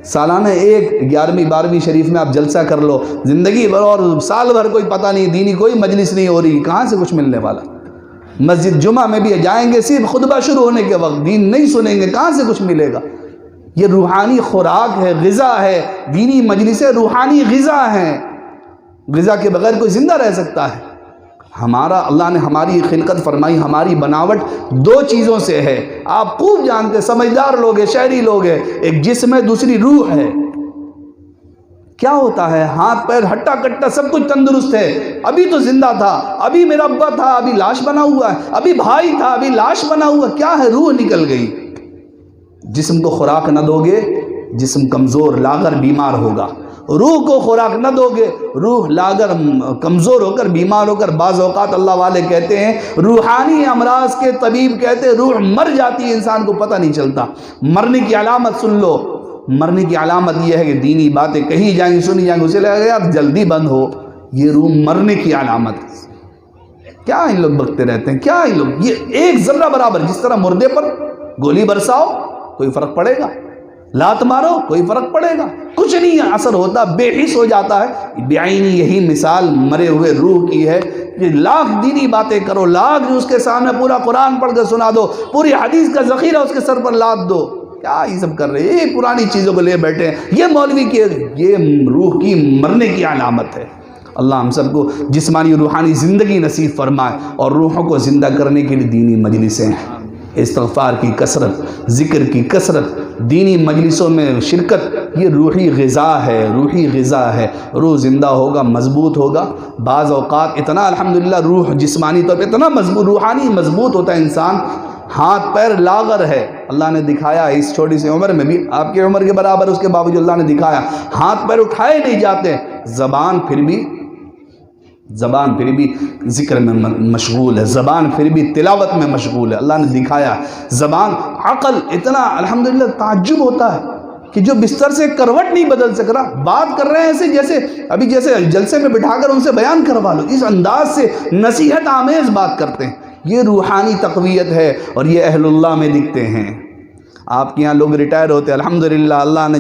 سالانہ ایک 11ویں 12ویں شریف میں آپ جلسہ کر لو, زندگی بھر اور سال بھر کوئی پتہ نہیں, دینی کوئی مجلس نہیں ہو رہی, کہاں سے کچھ ملنے والا؟ مسجد جمعہ میں بھی جائیں گے صرف خطبہ شروع ہونے کے وقت, دین نہیں سنیں گے, کہاں سے کچھ ملے گا؟ یہ روحانی خوراک ہے, غذا ہے. دینی مجلسیں روحانی غذا ہیں. غذا کے بغیر کوئی زندہ رہ سکتا ہے؟ اللہ نے ہماری خلقت فرمائی, ہماری بناوٹ 2 چیزوں سے ہے. آپ خوب جانتے, سمجھدار لوگ ہیں, شہری لوگ ہیں. ایک جسم ہے, دوسری روح ہے. کیا ہوتا ہے؟ ہاتھ پیر ہٹا کٹا سب کچھ تندرست ہے, ابھی تو زندہ تھا, ابھی میرا ابا تھا, ابھی لاش بنا ہوا ہے, ابھی بھائی تھا, ابھی لاش بنا ہوا. کیا ہے؟ روح نکل گئی. جسم کو خوراک نہ دو گے, جسم کمزور لاغر بیمار ہوگا. روح کو خوراک نہ دو گے, روح لاغر کمزور ہو کر بیمار ہو کر, بعض اوقات اللہ والے کہتے ہیں, روحانی امراض کے طبیب کہتے ہیں روح مر جاتی ہے, انسان کو پتہ نہیں چلتا. مرنے کی علامت سن لو, مرنے کی علامت یہ ہے کہ دینی باتیں کہی جائیں گی, سنی جائیں گی, اسے لگے گا یار جلدی بند ہو. یہ روح مرنے کی علامت. کیا ان لوگ بکتے رہتے ہیں, کیا ان لوگ, یہ ایک ذرہ برابر, جس طرح مردے پر گولی برساؤ کوئی فرق پڑے گا, لات مارو کوئی فرق پڑے گا, کچھ نہیں اثر ہوتا, بے حس ہو جاتا ہے. بعینی یہی مثال مرے ہوئے روح کی ہے کہ لاکھ دینی باتیں کرو, لاکھ اس کے سامنے پورا قرآن پڑھ کے سنا دو, پوری حدیث کا ذخیرہ اس کے سر پر لاد دو, کیا یہ سب کر رہے ہیں, یہ پرانی چیزوں کو لے بیٹھے ہیں. یہ مولوی کی, یہ روح کی مرنے کی علامت ہے. اللہ ہم سب کو جسمانی روحانی زندگی نصیب فرمائے, اور روحوں کو زندہ کرنے کے لیے دینی مجلسیں ہیں, استغفار کی کثرت, ذکر کی کثرت, دینی مجلسوں میں شرکت, یہ روحی غذا ہے, روحی غذا ہے. روح زندہ ہوگا, مضبوط ہوگا. بعض اوقات اتنا الحمدللہ روح جسمانی طور پہ اتنا مضبوط, روحانی مضبوط ہوتا ہے انسان, ہاتھ پیر لاغر ہے. اللہ نے دکھایا اس چھوٹی سی عمر میں بھی, آپ کی عمر کے برابر, اس کے باوجود اللہ نے دکھایا ہاتھ پیر اٹھائے نہیں جاتے, زبان پھر بھی ذکر میں مشغول ہے, زبان پھر بھی تلاوت میں مشغول ہے. اللہ نے دکھایا زبان, عقل, اتنا الحمدللہ تعجب ہوتا ہے کہ جو بستر سے کروٹ نہیں بدل سک رہا, بات کر رہے ہیں ایسے جیسے جلسے میں بٹھا کر ان سے بیان کروا لو, اس انداز سے نصیحت آمیز بات کرتے ہیں. یہ روحانی تقویت ہے, اور یہ اہل اللہ میں دکھتے ہیں. آپ کے یہاں لوگ ریٹائر ہوتے ہیں, الحمدللہ اللہ نے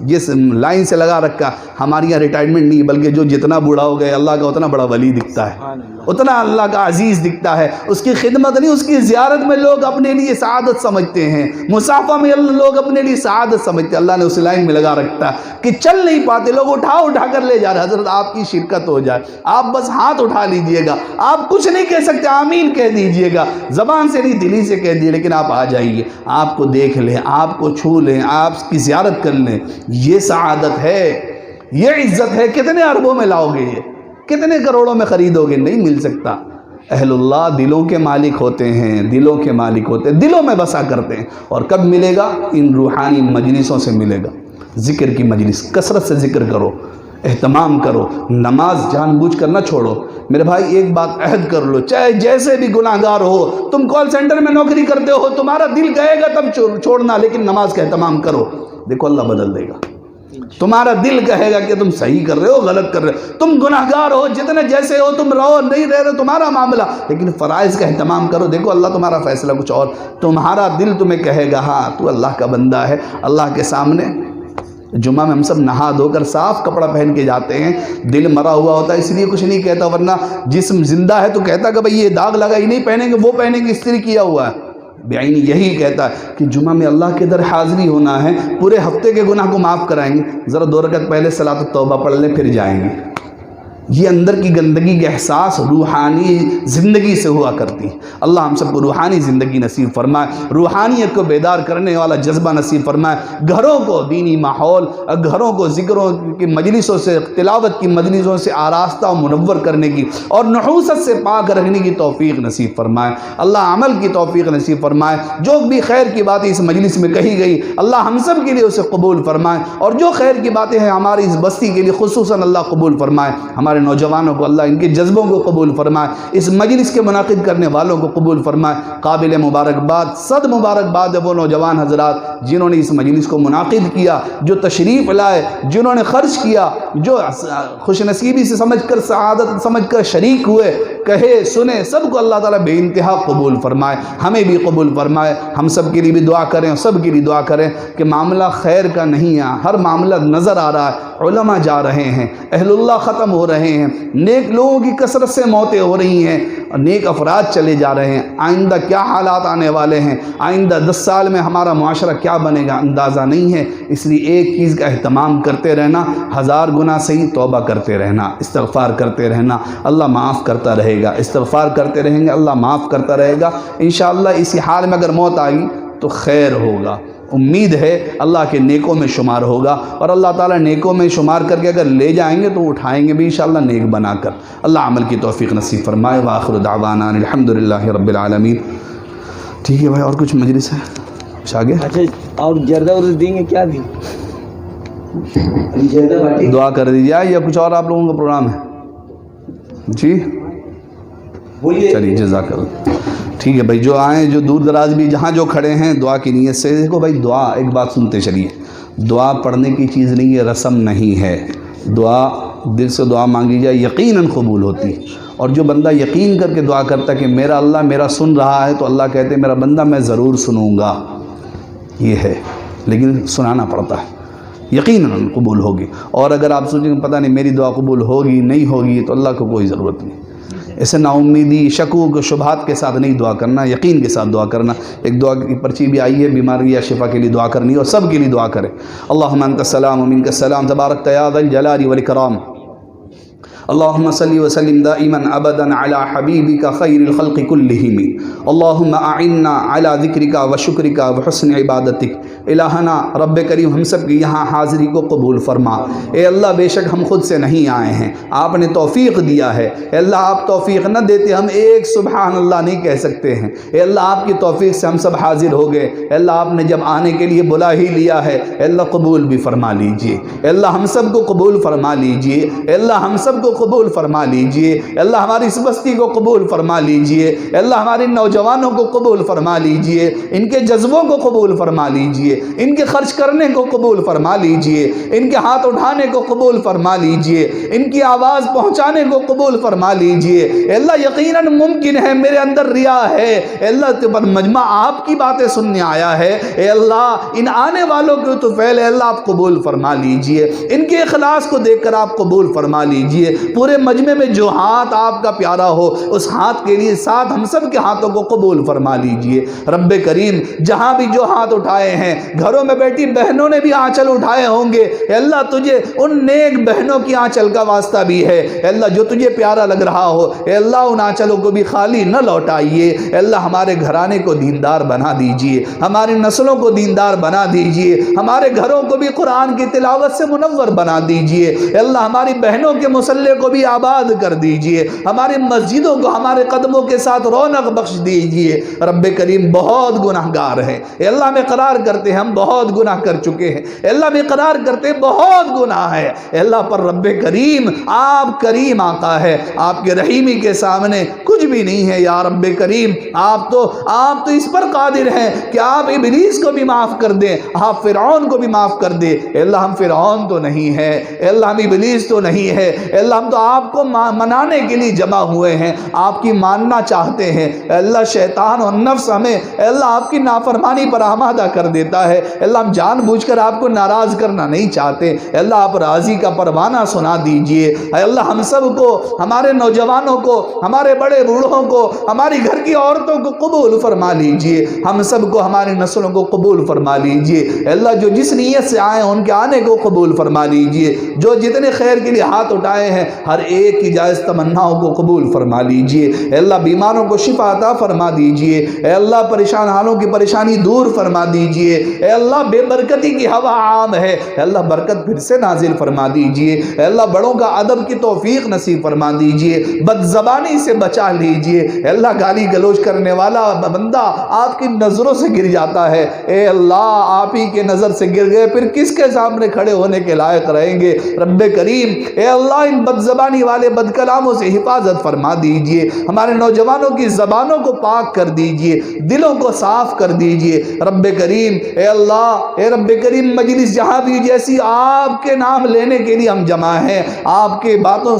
جس لائن سے لگا رکھا, ہمارے یہاں ریٹائرمنٹ نہیں, بلکہ جو جتنا بوڑھا ہو گئے اللہ کا اتنا بڑا ولی دکھتا ہے, اتنا اللہ کا عزیز دکھتا ہے. اس کی خدمت نہیں, اس کی زیارت میں لوگ اپنے لیے سعادت سمجھتے ہیں, مصافحہ میں لوگ اپنے لیے سعادت سمجھتے ہیں. اللہ نے اس لائن میں لگا رکھتا ہے کہ چل نہیں پاتے لوگ, اٹھا کر لے جا رہے. حضرت آپ کی شرکت ہو جائے, آپ بس ہاتھ اٹھا لیجئے گا, آپ کچھ نہیں کہہ سکتے, آمین کہہ دیجئے گا, زبان سے نہیں دلی سے کہہ دیجئے, لیکن آپ آ جائیے, آپ کو دیکھ لیں, آپ کو چھو لیں, آپ کی زیارت کر لیں. یہ سعادت ہے, یہ عزت ہے. کتنے اربوں میں لاؤ گے, یہ کتنے کروڑوں میں خریدو گے, نہیں مل سکتا. اہل اللہ دلوں کے مالک ہوتے ہیں، دلوں کے مالک ہوتے ہیں، دلوں میں بسا کرتے ہیں۔ اور کب ملے گا؟ ان روحانی مجلسوں سے ملے گا۔ ذکر کی مجلس، کثرت سے ذکر کرو، اہتمام کرو، نماز جان بوجھ کر نہ چھوڑو۔ میرے بھائی ایک بات عہد کر لو، چاہے جیسے بھی گناہ گار ہو، تم کال سینٹر میں نوکری کرتے ہو، تمہارا دل کہے گا تب چھوڑنا، لیکن نماز کا اہتمام کرو، دیکھو اللہ بدل دے گا۔ تمہارا دل کہے گا کہ تم صحیح کر رہے ہو، غلط کر رہے ہو، تم گناہ گار ہو، جتنے جیسے ہو تم رہو، نہیں رہ رہے تمہارا معاملہ، لیکن فرائض کا اہتمام کرو، دیکھو اللہ تمہارا فیصلہ کچھ اور۔ تمہارا دل تمہیں کہے گا ہاں تو اللہ کا بندہ ہے۔ اللہ کے سامنے جمعہ میں ہم سب نہا دھو کر صاف کپڑا پہن کے جاتے ہیں، دل مرا ہوا ہوتا ہے اس لیے کچھ نہیں کہتا، ورنہ جسم زندہ ہے تو کہتا کہ بھئی یہ داغ لگا، یہ نہیں پہنیں گے، وہ پہنیں گے، استری کیا ہوا ہے۔ بعین یہی کہتا ہے کہ جمعہ میں اللہ کے در حاضری ہونا ہے، پورے ہفتے کے گناہ کو معاف کرائیں گے، ذرا 2 رکعت پہلے صلاۃ التوبہ پڑھ لیں پھر جائیں گے۔ یہ اندر کی گندگی کا احساس روحانی زندگی سے ہوا کرتی ہے۔ اللہ ہم سب کو روحانی زندگی نصیب فرمائے، روحانیت کو بیدار کرنے والا جذبہ نصیب فرمائے، گھروں کو دینی ماحول، گھروں کو ذکروں کی مجلسوں سے، تلاوت کی مجلسوں سے آراستہ و منور کرنے کی اور نحوست سے پاک رکھنے کی توفیق نصیب فرمائے۔ اللہ عمل کی توفیق نصیب فرمائے۔ جو بھی خیر کی باتیں اس مجلس میں کہی گئی اللہ ہم سب کے لیے اسے قبول فرمائے، اور جو خیر کی باتیں ہیں ہماری اس بستی کے لیے خصوصاً اللہ قبول فرمائے۔ ہمارے نوجوانوں کو اللہ ان کے جذبوں کو قبول فرمائے، اس مجلس کے منعقد کرنے والوں کو قبول فرمائے۔ قابل مبارکباد، صد مبارکباد ہے وہ نوجوان حضرات جنہوں نے اس مجلس کو منعقد کیا، جو تشریف لائے، جنہوں نے خرچ کیا، جو خوش نصیبی سے سمجھ کر، سعادت سمجھ کر شریک ہوئے، کہے سنے، سب کو اللہ تعالیٰ بے انتہا قبول فرمائے، ہمیں بھی قبول فرمائے۔ ہم سب کے لیے بھی دعا کریں، سب کے لیے دعا کریں کہ معاملہ خیر کا نہیں ہے، ہر معاملہ نظر آ رہا ہے، علماء جا رہے ہیں، اہل اللہ ختم ہو رہے ہیں، نیک لوگوں کی کثرت سے موتیں ہو رہی ہیں، نیک افراد چلے جا رہے ہیں۔ آئندہ کیا حالات آنے والے ہیں، آئندہ 10 سال میں ہمارا معاشرہ کیا بنے گا اندازہ نہیں ہے، اس لیے ایک چیز کا اہتمام کرتے رہنا، 1000 گنا صحیح توبہ کرتے رہنا، استغفار کرتے رہنا، اللہ معاف کرتا رہے گا، استغفار کرتے رہیں گے اللہ معاف کرتا رہے گا۔ انشاءاللہ اسی حال میں اگر موت آئی تو خیر ہوگا، امید ہے اللہ کے نیکوں میں شمار ہوگا، اور اللہ تعالیٰ نیکوں میں شمار کر کے اگر لے جائیں گے تو اٹھائیں گے بھی انشاءاللہ نیک بنا کر۔ اللہ عمل کی توفیق نصیب فرمائے۔ وآخر دعوانا الحمدللہ رب العالمین۔ ٹھیک ہے بھائی، اور کچھ مجلس ہے کچھ آگے؟ اچھا، اور جردہ ورد دیں گے کیا بھی؟ دعا کر دیجیے، یا کچھ اور آپ لوگوں کا پروگرام ہے؟ جی چلیے، جزاک اللہ۔ ٹھیک ہے بھائی، جو آئیں، جو دور دراز بھی جہاں جو کھڑے ہیں، دعا کی نیت سے دیکھو بھائی، دعا ایک بات سنتے چلیے، دعا پڑھنے کی چیز نہیں ہے، رسم نہیں ہے، دعا دل سے دعا مانگی جائے یقیناً قبول ہوتی ہے، اور جو بندہ یقین کر کے دعا کرتا ہے کہ میرا اللہ میرا سن رہا ہے، تو اللہ کہتے ہیں میرا بندہ میں ضرور سنوں گا، یہ ہے، لیکن سنانا پڑتا ہے، یقیناً قبول ہوگی۔ اور اگر آپ سوچیں کہ پتہ نہیں میری دعا قبول ہوگی نہیں ہوگی، تو اللہ کو کوئی ضرورت نہیں، ایسے نا امیدی، شکوک و شبہات کے ساتھ نہیں دعا کرنا، یقین کے ساتھ دعا کرنا۔ ایک دعا کی پرچی بھی آئی ہے، بیماری یا شفا کے لیے دعا کرنی ہے، اور سب کے لیے دعا کریں۔ اللہم انت السلام و منک السلام، تبارکت یا ذا الجلال والاکرام۔ اللہم صلی وسلم دائما ابدا علی حبیبک خیر الخلق کلہم، اللہم اعنا علی ذکرک و شکرک و حسن عبادتک۔ الہنا رب کریم، ہم سب کی یہاں حاضری کو قبول فرما۔ اے اللہ، بے شک ہم خود سے نہیں آئے ہیں، آپ نے توفیق دیا ہے۔ اے اللہ، آپ توفیق نہ دیتے ہم ایک سبحان اللہ نہیں کہہ سکتے ہیں۔ اے اللہ، آپ کی توفیق سے ہم سب حاضر ہو گئے۔ اے اللہ، آپ نے جب آنے کے لیے بلا ہی لیا ہے، اے اللہ قبول بھی فرما لیجئے۔ اے اللہ، ہم سب کو قبول فرما لیجئے۔ اے اللہ، ہم سب کو قبول فرما لیجئے۔ اے اللہ، ہماری اس بستی کو قبول فرما لیجئے۔ اے اللہ، ہمارے نوجوانوں کو قبول فرما لیجئے، ان کے جذبوں کو قبول فرما لیجئے، ان کے خرچ کرنے کو قبول فرما لیجئے، ان کے ہاتھ اٹھانے کو قبول فرما لیجئے، ان کی آواز پہنچانے کو قبول فرما لیجئے۔ اے اللہ، یقیناً ممکن ہے میرے اندر ریا ہے، اے اللہ تو پر مجمع آپ کی باتیں سننے آیا ہے، اے اللہ ان آنے والوں کو تو پہلے اللہ آپ قبول فرما لیجئے، ان کے اخلاص کو دیکھ کر آپ قبول فرما لیجئے۔ پورے مجمع میں جو ہاتھ آپ کا پیارا ہو، اس ہاتھ کے لیے ساتھ ہم سب کے ہاتھوں کو قبول فرما لیجئے۔ رب کریم، جہاں بھی جو ہاتھ اٹھائے ہیں گھروں میں بیٹھی بہنوں نے بھی آنچل اٹھائے ہوں گے، اے اللہ تجھے ان نیک بہنوں کی آنچل کا واسطہ بھی ہے، اے اللہ جو تجھے پیارا لگ رہا ہو، اے اللہ ان آنچلوں کو بھی خالی نہ لوٹائیے، اے اللہ ہمارے گھرانے کو دیندار بنا دیجئے، ہماری نسلوں کو دیندار بنا دیجئے، ہمارے گھروں کو بھی قرآن کی تلاوت سے منور بنا دیجئے، اے اللہ ہماری بہنوں کے مصلے کو بھی آباد کر دیجئے، ہماری مسجدوں کو ہمارے قدموں کے ساتھ رونق بخش دیجئے۔ رب کریم بہت گناہ گار ہیں، اے اللہ ہم اقرار کرتے ہیں ہم بہت گناہ کر چکے ہیں، اے اللہ ہم اقرار کرتے ہیں بہت گناہ ہے، اے اللہ پر رب کریم آپ کریم آقا ہے، آپ کے رحیمی کے سامنے کچھ بھی نہیں ہے یا رب کریم، آپ تو اس پر قادر ہیں کہ آپ ابلیس کو بھی معاف کر دیں، آپ فرعون کو بھی معاف کر دیں، اے اللہ ہم فرعون تو نہیں ہے، اے اللہ ہم ابلیس تو نہیں ہے، اے اللہ ہم تو آپ کو منانے کے لیے جمع ہوئے ہیں، آپ کی ماننا چاہتے ہیں، اے اللہ شیطان اور نفس ہمیں اے اللہ آپ کی نافرمانی پر آمادہ کر دیتا ہے، اے اللہ ہم جان بوجھ کر آپ کو ناراض کرنا نہیں چاہتے، اے اللہ آپ راضی کا پروانہ سنا دیجئے، اے اللہ ہم سب کو، ہمارے نوجوانوں کو، ہمارے بڑے بوڑھوں کو، ہماری گھر کی عورتوں کو قبول فرما لیجئے، ہم سب کو ہماری نسلوں کو قبول فرما لیجئے، اے اللہ جو جس نیت سے آئے ان کے آنے کو قبول فرما لیجئے، جو جتنے خیر کے لیے ہاتھ اٹھائے ہیں ہر ایک کی جائز تمناؤں کو قبول فرما لیجئے، اے اللہ بیماروں کو شفا عطا فرما دیجئے، اے اللہ پریشان حالوں کی پریشانی دور فرما دیجئے، اے اللہ بے برکتی کی ہوا عام ہے، اے اللہ برکت پھر سے نازل فرما دیجئے، اے اللہ بڑوں کا ادب کی توفیق نصیب فرما دیجئے، بد زبانی سے بچا لیجئے، اے اللہ گالی گلوچ کرنے والا بندہ آپ کی نظروں سے گر جاتا ہے، اے اللہ آپ ہی کے نظر سے گر گئے پھر کس کے سامنے کھڑے ہونے کے لائق رہیں گے، رب کریم اے اللہ ان بد زبانی والے بد کلاموں سے حفاظت فرما دیجئے، ہمارے نوجوانوں کی زبانوں کو پاک کر دیجئے، دلوں کو صاف کر دیجئے، رب کریم اے اللہ اے رب کریم مجلس جہاں بھی جیسی آپ کے نام لینے کے لیے ہم جمع ہیں، آپ کے باتیں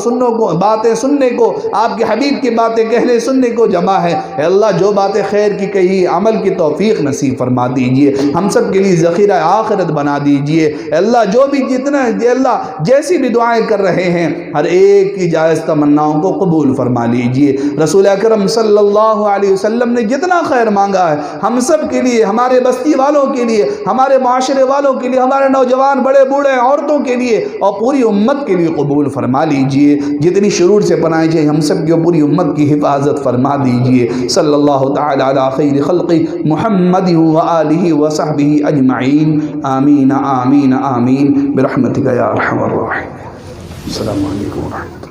سننے کو، آپ کے حبیب کی باتیں کہنے سننے کو جمع ہے، اے اللہ جو باتیں خیر کی کہی عمل کی توفیق نصیب فرما دیجئے، ہم سب کے لیے ذخیرہ آخرت بنا دیجئے، اے اللہ جو بھی جتنا اے اللہ جیسی بھی دعائیں کر رہے ہیں ہر ایک کی جائز تمناؤں کو قبول فرما لیجئے، رسول اکرم صلی اللہ علیہ وسلم نے جتنا خیر مانگا ہے ہم سب کے لیے، ہمارے بستی والوں کے لیے، ہمارے معاشرے والوں کے لیے، ہمارے نوجوان بڑے بوڑھے عورتوں کے لیے اور پوری امت کے لیے قبول فرما لیجئے، جتنی شرور سے پناہ چاہیے ہم سب کی پوری امت کی حفاظت فرما دیجئے، صلی اللہ تعالی علی خیر خلق محمد وآلہ وصحبہ اجمعین، آمین آمین آمین برحمتک یا ارحم الراحمین۔ السلام علیکم ورحمۃ اللہ۔